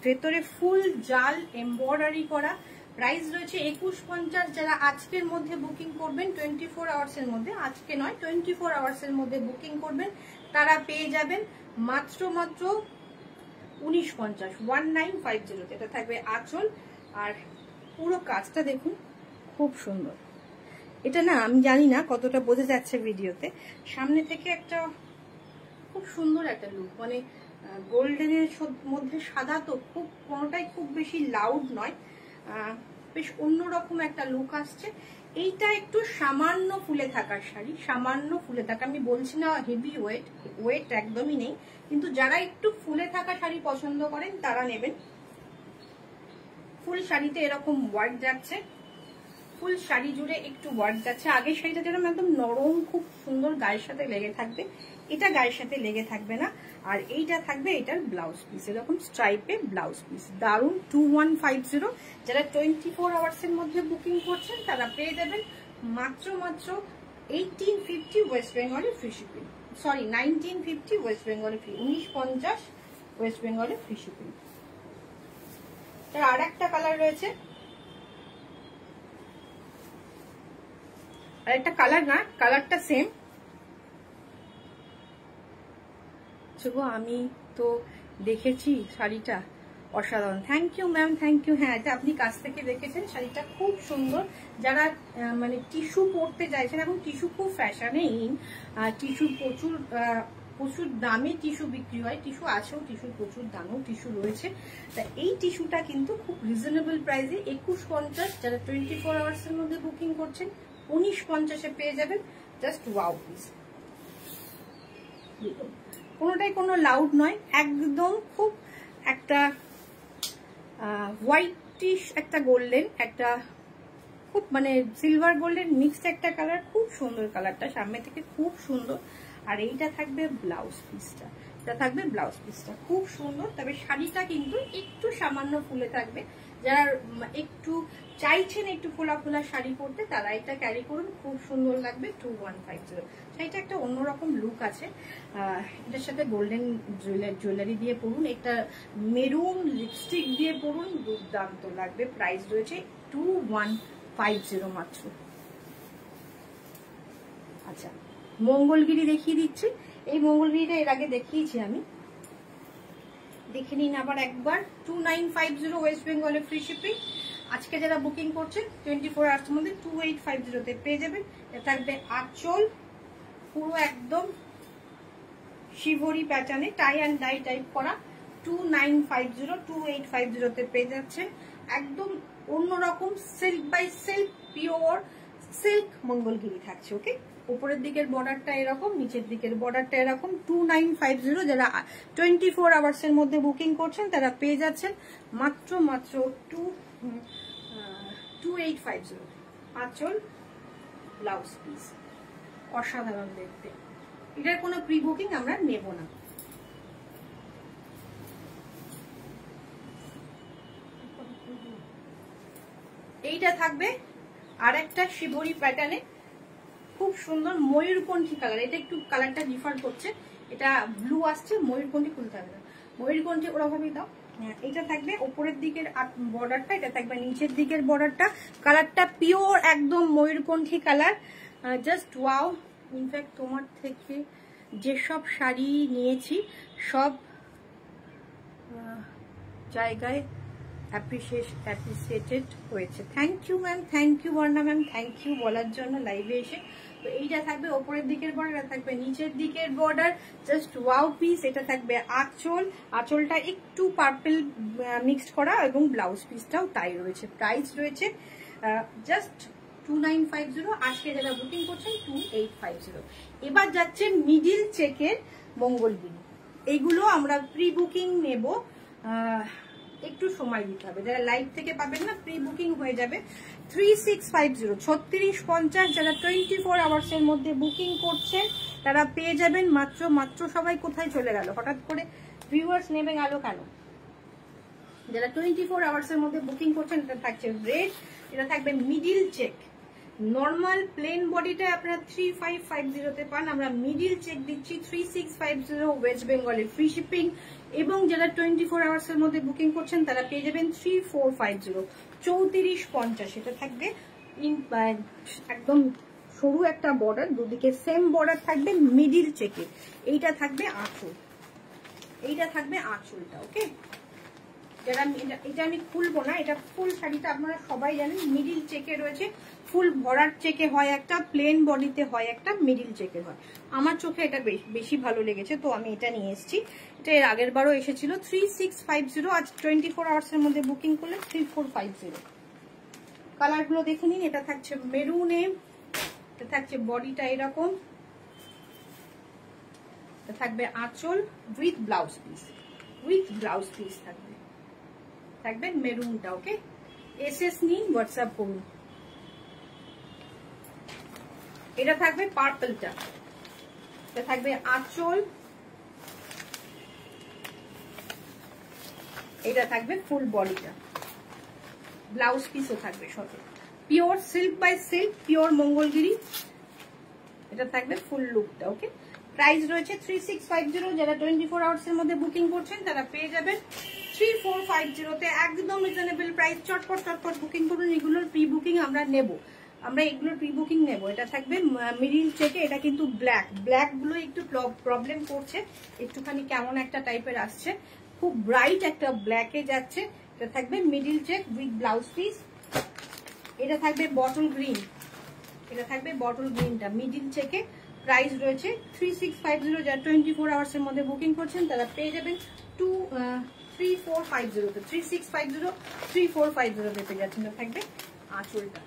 Speaker 1: ভেতরে ফুল জাল এমব্রয়ডারি করা। প্রাইস রয়েছে 2150। যারা আজকের মধ্যে বুকিং করবেন 24 আওয়ার্স এর মধ্যে, আজকে নয় 24 আওয়ার্স এর মধ্যে বুকিং করবেন তারা পেয়ে যাবেন মাত্র 1950, 1950। এটা থাকবে আঁচল, আর পুরো কাজটা দেখুন, খুব সুন্দর। এটা না আমি জানি না কতটা বোঝা যাচ্ছে ভিডিওতে, সামনে থেকে একটা খুব সুন্দর একটা লুক, মানে গোল্ডেনের মধ্যে সাদা, তো খুব কোনোটাই খুব বেশি লাউড নয়, বেশ অন্যরকম একটা লুক আসছে। এইটা একটু সামান্য ফুলে থাকার শাড়ি, সামান্য ফুলে থাকা, আমি বলছি না হেভি ওয়েট, ওয়েট একদমই নেই, কিন্তু যারা একটু ফুলে থাকা শাড়ি পছন্দ করেন তারা নেবেন। ফুল শাড়িতে এরকম ওয়ার্ক যাচ্ছে, ফুল শাড়ি জুড়ে একটু ওয়ার্ক যাচ্ছে। আগের শাড়িটা যেরকম একদম নরম, খুব সুন্দর গায়ের সাথে লেগে থাকবে, এটা গায়ের সাথে লেগে থাকবে না। আর এইটা থাকবে এটার ব্লাউজ পিস, এরকম স্ট্রাইপে ব্লাউজ পিস, দারুন। 2150। যারা 24 আওয়ার্স এর মধ্যে বুকিং করছেন তারা পেয়ে যাবেন মাত্র 1850 ওয়েস্ট বেঙ্গলে ফ্রি শিপিং, সরি 1950 ওয়েস্ট বেঙ্গলে ফ্রি, 1950 ওয়েস্ট বেঙ্গলে ফ্রি শিপিং। তার আর একটা কালার রয়েছে, আর একটা কালার না, কালারটা সেম। আমি তো দেখেছি শাড়িটা অসাধারণ, thank you ma'am, thank you. হ্যাঁ, এটা আপনি কাছ থেকে দেখেছেন, শাড়িটা খুব সুন্দর। যারা মানে টিস্যু পরতে চাইছেন, এখন টিস্যু খুব ফ্যাশনে ইন, টিস্যু প্রচুর দামে টিস্যু বিক্রি হয়, টিস্যু আছেও, টিস্যু প্রচুর দামেও টিস্যু রয়েছে। তা এই টিস্যুটা কিন্তু খুব রিজনেবল প্রাইসে 2150। যারা 24 আওয়ার্স এর মধ্যে বুকিং করছেন 1950-এ পেয়ে যাবেন, জাস্ট ওয়াও পিস। কোনোটাই কোনো লাউড নয়, একদম খুব একটা হোয়াইটিশ একটা গোল্ডেন, একটা খুব মানে সিলভার গোল্ডেন মিক্সড একটা কালার, খুব সুন্দর কালারটা, সামনে থেকে খুব সুন্দর। আর এইটা থাকবে ব্লাউজ পিসটা, এটা থাকবে ব্লাউজ পিসটা খুব সুন্দর। তবে শাড়িটা কিন্তু একটু সামান্য ফুলে থাকবে, যারা একটু চাইছেন একটু ফোলা ফোলা শাড়ি পরতে তারা এটা ক্যারি করুন, খুব সুন্দর লাগবে। 2150 শাড়িটা একটা অন্যরকম লুক আছে। এটার সাথে গোল্ডেন জুয়েলারি দিয়ে পরুন, একটা মেরুন লিপস্টিক দিয়ে পরুন, দুর্দান্ত লাগবে। প্রাইস রয়েছে 2150 মাত্র। আচ্ছা, মঙ্গলগিরি দেখিয়ে দিচ্ছি। এই মঙ্গলগিরিটা এর আগে দেখিয়েছি আমি, দেখে নিন আবার একবার। 2950 ওয়েস্ট বেঙ্গলে ফ্রি শিপিং। আজকে যারা বুকিং করছেন 24 আওয়ার্সের মধ্যে 2850 তে পেয়ে যাবেন। এটা থাকবে আঁচল, পুরো একদম শিভরি প্যাটার্নে টাই অ্যান্ড ডাই টাইপ করা। 2950 তে পেয়ে যাচ্ছেন। একদম অন্যরকম silk by silk, pure silk Mangalgiri থাকছে। ওকে, উপরের দিকের বর্ডারটা এরকম, নিচের দিকের বর্ডারটা এরকম। 2950 যারা 24 আওয়ার্সের মধ্যে বুকিং করছেন তারা পেয়ে যাচ্ছেন মাত্র 2850। আঁচল, ব্লাউজ পিস, অসাধারণ দেখতে। এটার কোনো প্রি বুকিং আমরা নেব না। এইটা থাকবে আর একটা শিবরি প্যাটার্নে, খুব সুন্দর ময়ূরকণ্ঠী কালার। এটা একটু কালারটা ডিফার করছে, এটা ব্লু আসছে, ময়ূরকণ্ঠী ফুল থাকবে, ময়ূরকণ্ঠী ওরকমই দাও। এটা থাকবে উপরের দিকের বর্ডারটা, এটা থাকবে নিচের দিকের বর্ডারটা। কালারটা পিওর একদম ময়ূরকণ্ঠী কালার, জাস্ট ওয়াও। ইনফ্যাক্ট তোমার থেকে যেসব শাড়ি নিয়েছি সব জায়গায় অ্যাপ্রিসিয়েটেড হয়েছে। Thank you ma'am, thank you Barna ma'am, thank you বলার জন্য লাইভে এসে। তো এইটা থাকবে ওপরের দিকের বর্ডার, থাকবে নিচের দিকের বর্ডার, জাস্ট ওয়াও পিস। এটা থাকবে আঁচল, আঁচলটা একটু পার্পল মিক্সড করা এবং ব্লাউজ পিসটাও তাই রয়েছে। প্রাইস রয়েছে জাস্ট 2950। আজকে যারা বুকিং করছেন 2850। এবার যাচ্ছে মিডিল চেকের মঙ্গলগিরি। এইগুলো আমরা প্রি বুকিং নেব, একটু সময় দিতে হবে। যারা লাইভ থেকে পাবেন না, প্রি বুকিং হয়ে যাবে 3650 3650। যারা 24 আওয়ার্সের মধ্যে বুকিং করছেন তারা পেয়ে যাবেন মাত্র সবাই কোথায় চলে গেল হঠাৎ করে, ভিউয়ার্স নেমে গেল কেন? যারা 24 আওয়ার্সের মধ্যে বুকিং করছেন, এটা থাকছে রেড, এটা থাকবে মিডিল চেক। নর্মাল প্লেন বডিটা আপনারা 3550 তে পান, আমরা মিডিল চেক দিচ্ছি 3650 ওয়েস্ট বেঙ্গলে ফ্রি শিপিং। এবং যারা 24 আওয়ার্সের মধ্যে বুকিং করছেন তারা পেয়ে যাবেন 3450 3450। এটা থাকবে একদম সরু একটা বর্ডার, দুদিকে সেম বর্ডার থাকবে মিডিল চেকে। এইটা থাকবে আঁচল, এইটা থাকবে আঁচলটা। ওকে, যারা এটা আমি খুলবো না, এটা ফুল শাড়িটা আপনারা সবাই জানেন মিডিল চেকে রয়েছে। ফুল ভরার চেকে হয় একটা, প্লেন বডিতে হয় একটা, মিডিল চেকে হয়। আমার চোখে এটা বেশি ভালো লেগেছে, তো আমি এটা নিয়ে এসেছি। এটা এর আগের বারও এসেছিল 3650। আজ 24 আওয়ার্সের মধ্যে বুকিং করলে 3450। কালারগুলো দেখে নিন। এটা থাকছে মেরুনে, এটা থাকছে বডিটা এরকম, এটা থাকবে আঁচল উইথ ব্লাউজ পিস, থাকবে মেরুনটা। ওকে, এসএস নিন, হোয়াটসঅ্যাপ করুন। এটা থাকবে পার্পলটা, এটা থাকবে আঁচল, এটা থাকবে ফুল বডিটা, ব্লাউজ পিসও থাকবে সাথে। Pure silk by silk, pure Mangalgiri. এটা থাকবে ফুল লুকটা। ওকে, প্রাইস রয়েছে 3650। যারা 24 আওয়ার্সের মধ্যে বুকিং করছেন তারা পেয়ে যাবেন 3450 তে, একদম রিজনেবল প্রাইস। চটপট বুকিং করুন। এগুলোর প্রি বুকিং আমরা নেব, এগুলোর প্রি বুকিং নেব। এটা থাকবে মিডিল চেকে, এটা কিন্তু ব্ল্যাক গুলো একটু প্রবলেম করছে, একটুখানি কেমন একটা টাইপের আসছে, খুব ব্রাইট একটা ব্ল্যাকে যাচ্ছে। এটা থাকবে middle check with blouse piece. এটা থাকবে বটল গ্রিন, এটা থাকবে বটল গ্রিনটা মিডিল চেকে। প্রাইস রয়েছে 3650। যারা 24 আওয়ার্সের মধ্যে বুকিং করছেন তারা পেয়ে যাবেন 3450 তে, 3650 3450 তে পেয়ে যাচ্ছেন। থাকবে আঁচলটা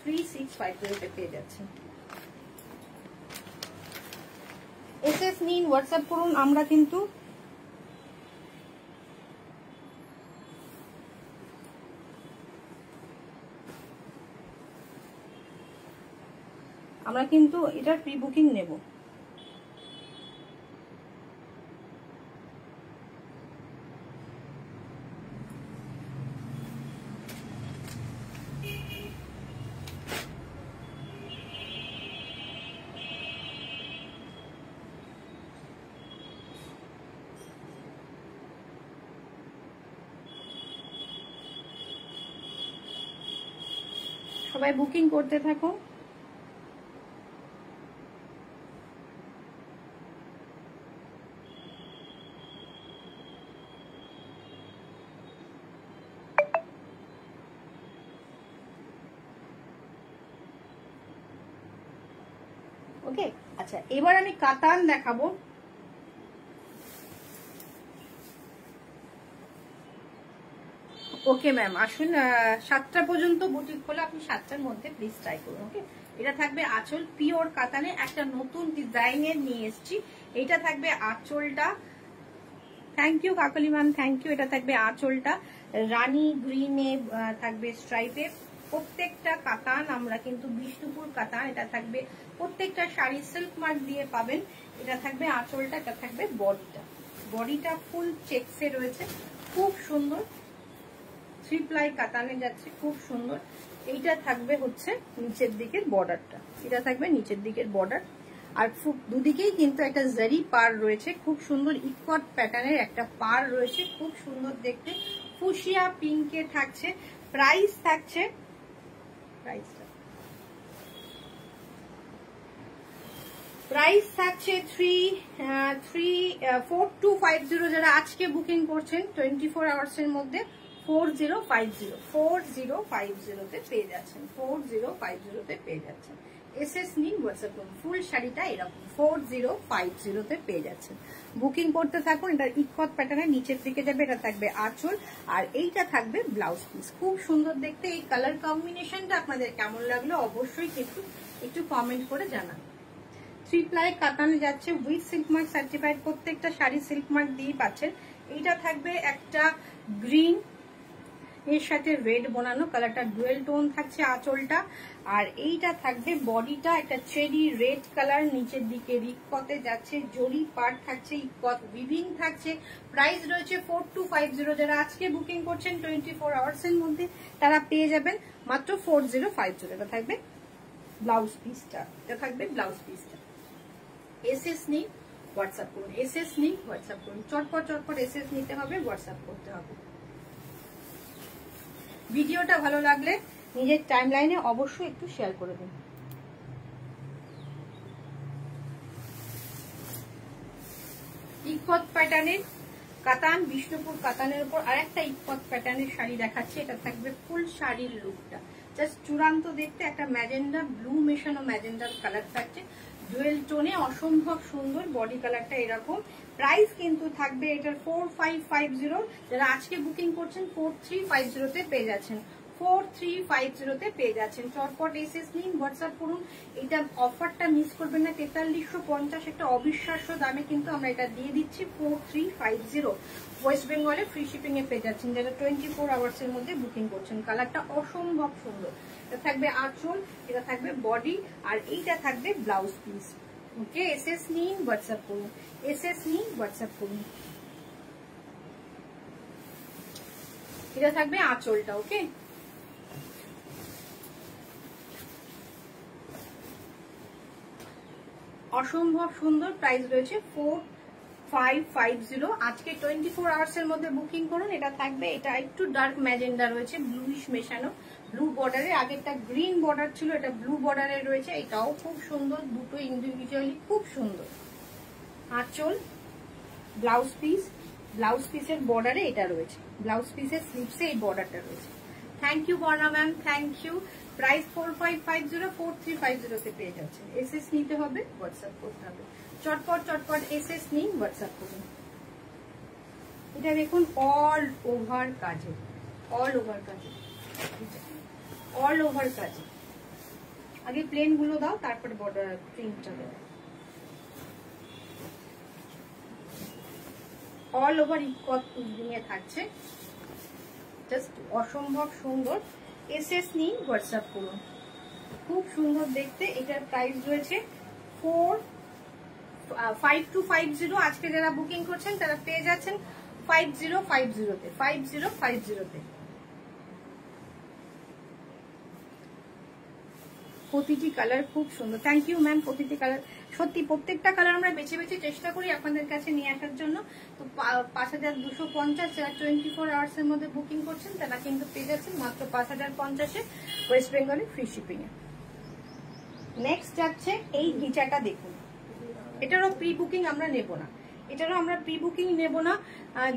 Speaker 1: 3650 তে পেয়ে যাচ্ছেন। এসএস নিন, হোয়াটসঅ্যাপ করুন। আমরা কিন্তু এটার প্রি বুকিং নেব। সবাই বুকিং করতে থাকো। ওকে, আচ্ছা এবার আমি কাতান দেখাবো। ওকে ম্যাম, আসুন 7টা পর্যন্ত বুটিক খোলা, আপনি 7টার মধ্যে প্লিজ ট্রাই করুন। ওকে, এটা থাকবে আঁচল, পিওর কাতানে একটা নতুন ডিজাইনের নিয়ে এসেছি। এটা থাকবে আঁচলটা, thank you Kakoli ma'am, thank you. এটা থাকবে আঁচলটা রানী গ্রিনে থাকবে স্ট্রাইপে। প্রত্যেকটা কাতান আমরা কিন্তু বিষ্ণুপুর কাতান, এটা থাকবে প্রত্যেকটা শাড়ি সিল্ক মার্ক দিয়ে পাবেন। এটা থাকবে আঁচলটা, এটা থাকবে বডিটা। বডিটা ফুল চেকসে রয়েছে, খুব সুন্দর 3 প্লাই কাতানে যাচ্ছে, খুব সুন্দর। এইটা থাকবে হচ্ছে নিচের দিকের বর্ডারটা, এটা থাকবে নিচের দিকের বর্ডার। আর দুদিকেই কিন্তু একটা জারি পার রয়েছে, খুব সুন্দর ইকট প্যাটার্নের একটা পার রয়েছে, খুব সুন্দর দেখতে। ফুশিয়া পিঙ্কে থাকছে। প্রাইস থাকছে, প্রাইস থাকছে 4250। যারা আজকে বুকিং করছেন 24 আওয়ার্স এর মধ্যে 4050 তে পেয়ে যাচ্ছেন, 4050 তে পেয়ে যাচ্ছেন। এসএস নিন, হোয়াটসঅ্যাপ করুন। ফুল শাড়িটা এরকম 4050 তে পেয়ে যাচ্ছেন। বুকিং করতে থাকুন। এটা ইকট প্যাটার্নের নিচের দিকে যাবে, এটা থাকবে আঁচল, আর এইটা থাকবে ব্লাউজ পিস। খুব সুন্দর দেখতে। এই কালার কম্বিনেশনটা আপনাদের কেমন লাগলো অবশ্যই কিন্তু একটু কমেন্ট করে জানান। 3 প্লাই কাতানে যাচ্ছে উইথ সিল্ক মার্ক সার্টিফাইড, প্রত্যেকটা শাড়ি সিল্ক মার্ক দিয়ে পাচ্ছেন। এইটা থাকবে একটা গ্রিন এর সাথে রেড বোনানো, কালারটা ডুয়েল টোন থাকছে আঁচলটা। আর এইটা থাকবে বডিটা একটা চেরি রেড কালার, নিচের দিকে ইকতে যাচ্ছে, জরি পার্ট থাকছে, ইকত উইভিং থাকছে। প্রাইস রয়েছে 4250। যারা আজকে বুকিং করছেন 24 আওয়ার্স এর মধ্যে তারা পেয়ে যাবেন মাত্র 4050। এটা থাকবে ব্লাউজ পিসটা, এটা থাকবে ব্লাউজ পিসটা। এসএস নিন, হোয়াটসঅ্যাপ করুন। এসএস নিন, হোয়াটসঅ্যাপ করুন। চটপট এসএস নিতে হবে, হোয়াটসঅ্যাপ করতে হবে। ভিডিওটা ভালো লাগলে নিজের টাইমলাইনে অবশ্যই একটু শেয়ার করে দিন। ইকত প্যাটার্নের কাতান, বিষ্ণুপুর কাতানের উপর আরেকটা ইকত প্যাটার্নের শাড়ি দেখাচ্ছি। এটা থাকবে ফুল শাড়ির লুকটা জাস্ট চূড়ান্ত দেখতে, একটা ম্যাজেন্ডা ব্লু মেশানো ম্যাজেন্ডার কালার থাকছে, ডুয়েল টোনে অসম্ভব সুন্দর। বডি কালারটা এরকম। প্রাইস কিন্তু থাকবে এটার 4550। যারা আজকে বুকিং করছেন 4350 তে পেয়ে যাচ্ছেন, 4350 তে পেয়ে যাচ্ছেন। চটপট এসএস নিন, হোয়াটসঅ্যাপ করুন। এটা অফারটা মিস করবেন না। 4350 একটা অবিশ্বাস্য দামে কিন্তু আমরা এটা দিয়ে দিচ্ছি 4350। ওয়েস্ট বেঙ্গলে ফ্রি শিপিং এ পেয়ে যাচ্ছেন যারা 24 আওয়ার্স এর মধ্যে বুকিং করছেন। কালারটা অসম্ভব সুন্দর। এটা থাকবে আঁচল, এটা থাকবে বডি, আর এইটা থাকবে ব্লাউজ পিস। ওকে, এসএস নিন, হোয়াটসঅ্যাপ করুন। এসএস নিন, হোয়াটসঅ্যাপ করুন। এটা থাকবে আঁচলটা। ওকে, অসম্ভব সুন্দর। প্রাইস রয়েছে 4550। আজকে 24 আওয়ার্স এর মধ্যে বুকিং করুন। এটা থাকবে, এটা একটু ডার্ক ম্যাজেন্ডা রয়েছে, ব্লুইশ মেশানো, ব্লু বর্ডারে। আগেরটা গ্রিন বর্ডার ছিল, এটা ব্লু বর্ডারে রয়েছে। এটাও খুব সুন্দর, দুটো ইন্ডিভিজুয়ালি খুব সুন্দর। আঁচল, ব্লাউজ পিস, ব্লাউজ পিসের বর্ডারে এটা রয়েছে, ব্লাউজ পিসের স্লিভসে এই বর্ডারটা রয়েছে। Thank you Barna ma'am, thank you. Price 4550, 4350 তে পেয়ে যাচ্ছেন। এসএস নিতে হবে, হোয়াটসঅ্যাপ করতে হবে। চটপট এসএস নিন, হোয়াটসঅ্যাপ করুন। এটা দেখুন অল ওভার কাজে, অল ওভার কাজে, অল ওভার কাজে। আগে প্লেন গুলো দাও, তারপরে বর্ডার প্রিন্টটা দাও। অল ওভার ইকট উইভিং এ থাকছে, জাস্ট অসম্ভব সুন্দর। এসএস নিন, হোয়াটসঅ্যাপ করুন, খুব সুন্দর দেখতে। এটার প্রাইস রয়েছে 5250। আজকে যারা বুকিং করছেন তারা পেয়ে যাচ্ছেন 5050-তে, 5050-তে। প্রতিটি কালার খুব সুন্দর। Thank you ma'am. প্রতিটি কালার সত্যি, প্রত্যেকটা কালার আমরা বেছে বেছে চেষ্টা করি আপনাদের কাছে নিয়ে আসার জন্য। তো 5250, যারা 24 আওয়ার্স এর মধ্যে বুকিং করছেন তারা কিন্তু পেয়ে যাচ্ছেন মাত্র 5050-এ, ওয়েস্ট বেঙ্গলে ফ্রি শিপিং এ। নেক্সট যাচ্ছে এই গিচাটা দেখুন, এটারও প্রি বুকিং আমরা নেব না, এটারও আমরা প্রি বুকিং নেব না।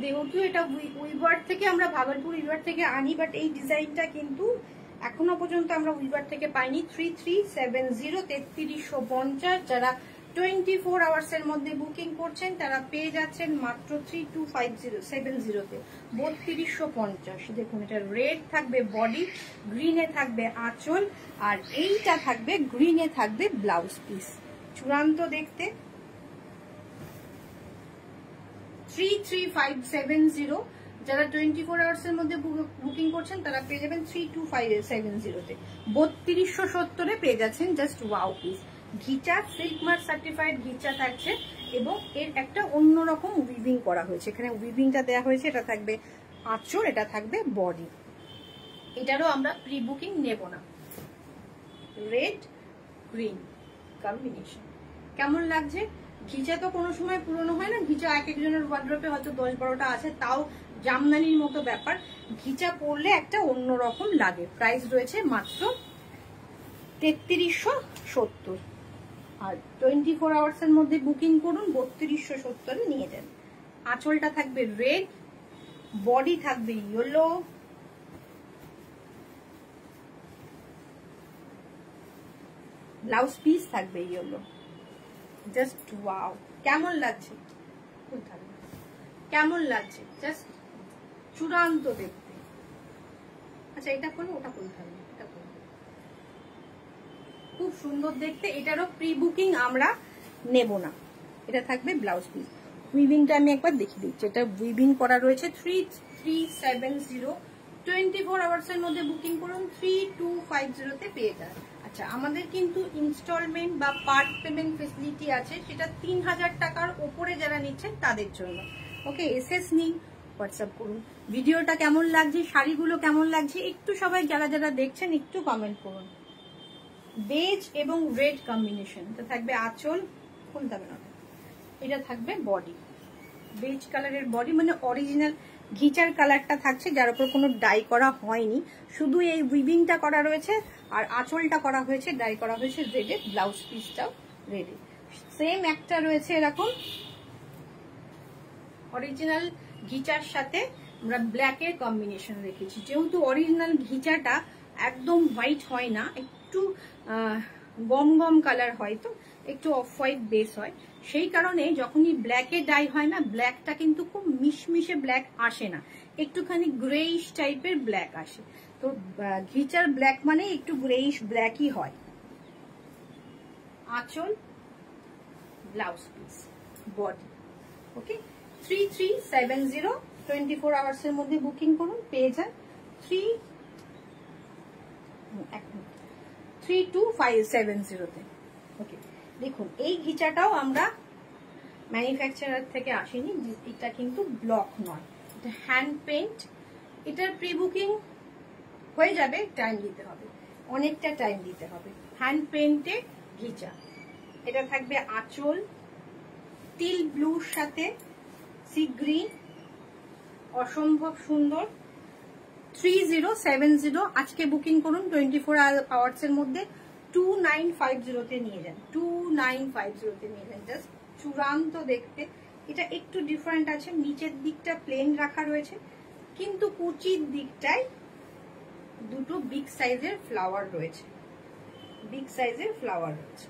Speaker 1: যেহেতু এটা উইভার থেকে আমরা ভাগলপুর উইভার থেকে আনি, বাট এই ডিজাইনটা কিন্তু এখনো পর্যন্ত আমরা উইভার থেকে পাইনি। 3370, 3350। যারা 24 আওয়ার্স এর মধ্যে বুকিং করছেন তারা পেয়ে যাচ্ছেন মাত্র 3250-70-তে, 3250। দেখুন এটা রেড থাকবে বডি, গ্রিনে থাকবে আঁচল, আর এইটা থাকবে গ্রিনে থাকবে ব্লাউজ পিস। চূড়ান্ত দেখতে। 33570, যারা 24 আওয়ার্স এর মধ্যে বুকিং করছেন তারা পেয়ে যাবেন 32570-তে, 3270-এ পেয়ে যাচ্ছেন। Just wow piece. Ghicha silk mark certified ghicha থাকছে, এবং এর একটা অন্যরকম উইভিং করা হয়েছে। এখানে উইভিংটা দেওয়া হয়েছে, এটা থাকবে আঁচল, এটা থাকবে বডি। এটারও আমরা প্রি বুকিং নেব না। রেড গ্রিন কম্বিনেশন কেমন লাগছে? ঘিচা তো কোনো সময় পুরনো হয় না, ঘিচা এক একজনের ওয়ার্ড্রপে হয়তো 10-12টা আছে, তাও জামদানির মতো ব্যাপার। ঘিচা পরলে একটা অন্যরকম লাগে। প্রাইস রয়েছে মাত্র 3370, আর 24 আওয়ার্স এর মধ্যে বুকিং করুন, 3270-এ নিয়ে যান। আঁচলটা থাকবে রেড, বডি থাকবে ইয়েলো, ব্লাউজ পিস থাকবে ইয়েলো। জাস্ট ওয়াও, কেমন লাগছে? কেমন লাগছে? জাস্ট চূড়ান্ত দেখতে। আচ্ছা এটা করলে ওটা করতে হবে, এটা করবে, খুব সুন্দর দেখতে। এটারও প্রি বুকিং আমরা নেব না। এটা থাকবে ব্লাউজ পিস। উইভিংটা আমি একবার দেখিয়ে দিচ্ছি। এটা উইভিং করা রয়েছে 3370, 24 আওয়ার্স এর মধ্যে বুকিং করুন, 3250-তে পেয়ে যান। আচ্ছা, আমাদের কিন্তু ইনস্টলমেন্ট বা পার্ট পেমেন্ট ফেসিলিটি আছে, সেটা 3000 টাকার উপরে যারা নিচ্ছেন তাদের জন্য। ওকে, এসএস নিন, হোয়াটসঅ্যাপ করুন। ভিডিওটা কেমন লাগছে, শাড়িগুলো কেমন লাগছে, একটু সবাই যারা যারা দেখছেন একটু কমেন্ট করুন। বেজ এবং রেড কম্বিনেশন, এটা থাকবে আঁচল, খুলতে হবে না, এটা থাকবে বডি। বেজ কালারের বডি, মানে অরিজিনাল ঘিচার কালারটা থাকছে, যার উপর কোনো ডাই করা হয়নি, শুধু এই উইভিংটা করা রয়েছে, আর আঁচলটা করা হয়েছে, ডাই করা হয়েছে রেডে, ব্লাউজ পিসটাও রেডে। সেম একটা রয়েছে এরকম অরিজিনাল ঘিচার সাথে আমরা ব্ল্যাকের কম্বিনেশন রেখেছি। যেহেতু অরিজিনাল ঘিচাটা একদম হোয়াইট হয় না, একটু গম গম কালার হয়, তো একটু অফ হোয়াইট বেস হয়, সেই কারণে যখনই ব্ল্যাকে ডাই হয় না, ব্ল্যাকটা কিন্তু খুব মিশমিশে ব্ল্যাক আসে না, একটুখানি গ্রেইশ টাইপের ব্ল্যাক আসে। তো ঘিচার ব্ল্যাক মানে একটু গ্রেইশ ব্ল্যাকই হয়। আঁচল, ব্লাউজ পিস, বডি। ওকে, 3370, 24 আওয়ার্স এর মধ্যে বুকিং করুন, পেয়ে যান 32570-তে। ওকে, দেখুন এই ঘিচাটাও আমরা ম্যানুফ্যাকচারার থেকে আসেনি, এটা কিন্তু ব্লক নয়, এটা হ্যান্ড পেইন্ট। এটার প্রি বুকিং হয়ে যাবে, টাইম দিতে হবে, অনেকটা টাইম দিতে হবে। হ্যান্ড পেইন্টে ঘিচা, এটা থাকবে আঁচল, টিল ব্লুর সাথে সি গ্রিন, অসম্ভব সুন্দর। 3070, আজকে বুকিং করুন 24 আওয়ার্স এর মধ্যে, 2950-তে নিয়ে যান, 2950-তে নিয়ে যান। জাস্ট চূড়ান্ত দেখতে। এটা একটু ডিফারেন্ট আছে, নিচের দিকটা প্লেন রাখা রয়েছে, কিন্তু কুচির দিকটায় দুটো বিগ সাইজের ফ্লাওয়ার রয়েছে, বিগ সাইজের ফ্লাওয়ার রয়েছে।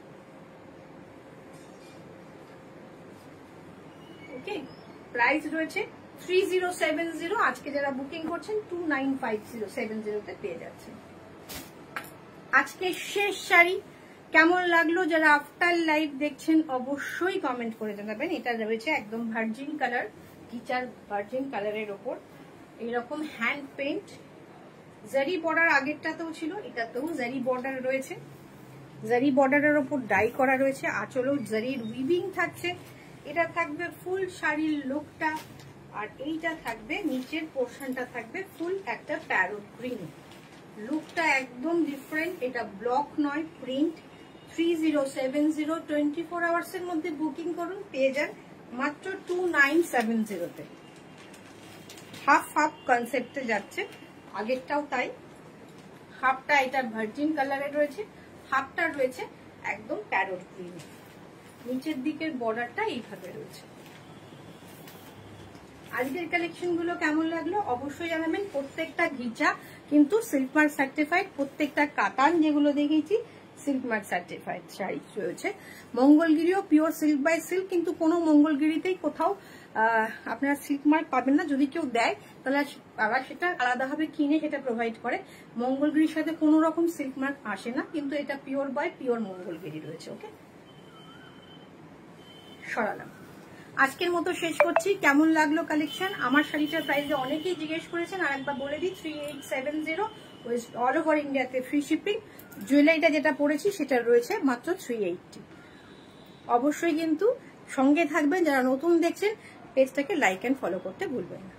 Speaker 1: ওকে, প্রাইস রয়েছে 3070, আজকে যারা বুকিং করছেন 2950-70-তে পেয়ে যাচ্ছেন। আজকে শেষ শাড়ি কেমন লাগলো, যারা আফটার লাইভ দেখছেন অবশ্যই কমেন্ট করে জানাবেন। এটা রয়েছে একদম ভার্জিন কালার, গিচার ভার্জিন কালারের ওপর এইরকম হ্যান্ড পেন্ট জারি বর্ডার, আগেরটাতেও ছিল, এটাতেও জারি বর্ডার রয়েছে। জারি বর্ডারের ওপর ডাই করা রয়েছে, আঁচলেও জারির উইভিং থাকছে। এটা থাকবে ফুল শাড়ির লুকটা, আর এইটা থাকবে নিচের পোর্শনটা থাকবে ফুল একটা প্যারোট গ্রিন। লুকটা একদম ডিফারেন্ট। এটা ব্লক নয়, প্রিন্ট। 3070 24 আওয়ার্সের মধ্যে বুকিং করুন, পেয়ে যান মাত্র 2970-তে। হাফ হাফ কনসেপ্টে যাচ্ছে, আগেরটাও তাই। হাফটা এটা ভার্জিন কালারে রয়েছে, হাফটা রয়েছে একদম প্যারোট গ্রিন। নিচের দিকের বর্ডারটা এইভাবে রয়েছে। আজকের কালেকশন গুলো কেমন লাগলো অবশ্যই জানাবেন। প্রত্যেকটা ঘিচা কিন্তু সিল্ক মার্ক সার্টিফাইড, প্রত্যেকটা কাতান যেগুলো দেখেছি সিল্ক মার্ক সার্টিফাইড শাড়ি রয়েছে। মঙ্গলগিরিও পিওর সিল্ক বাই সিল্ক, কিন্তু কোনো মঙ্গলগিরিতেই কোথাও আপনারা সিল্ক মার্ক পাবেন না। যদি কেউ দেয় তাহলে আবার সেটা আলাদাভাবে কিনে সেটা প্রোভাইড করে। মঙ্গলগিরির সাথে কোনো রকম সিল্ক মার্ক আসে না, কিন্তু এটা পিওর বাই পিওর মঙ্গলগিরি রয়েছে। ওকে, সরালাম। আজকের মতো শেষ করছি। কেমন লাগলো কালেকশন? আমার শাড়িটার প্রাইস অনেকেই জিজ্ঞেস করেছেন, আর একবার বলে দিই 3870, অল ওভার ইন্ডিয়াতে ফ্রি শিপিং। জুয়েলারিটা যেটা পরেছি সেটা রয়েছে মাত্র 380। অবশ্যই কিন্তু সঙ্গে থাকবেন। যারা নতুন দেখছেন পেজটাকে লাইক এন্ড ফলো করতে ভুলবেন না।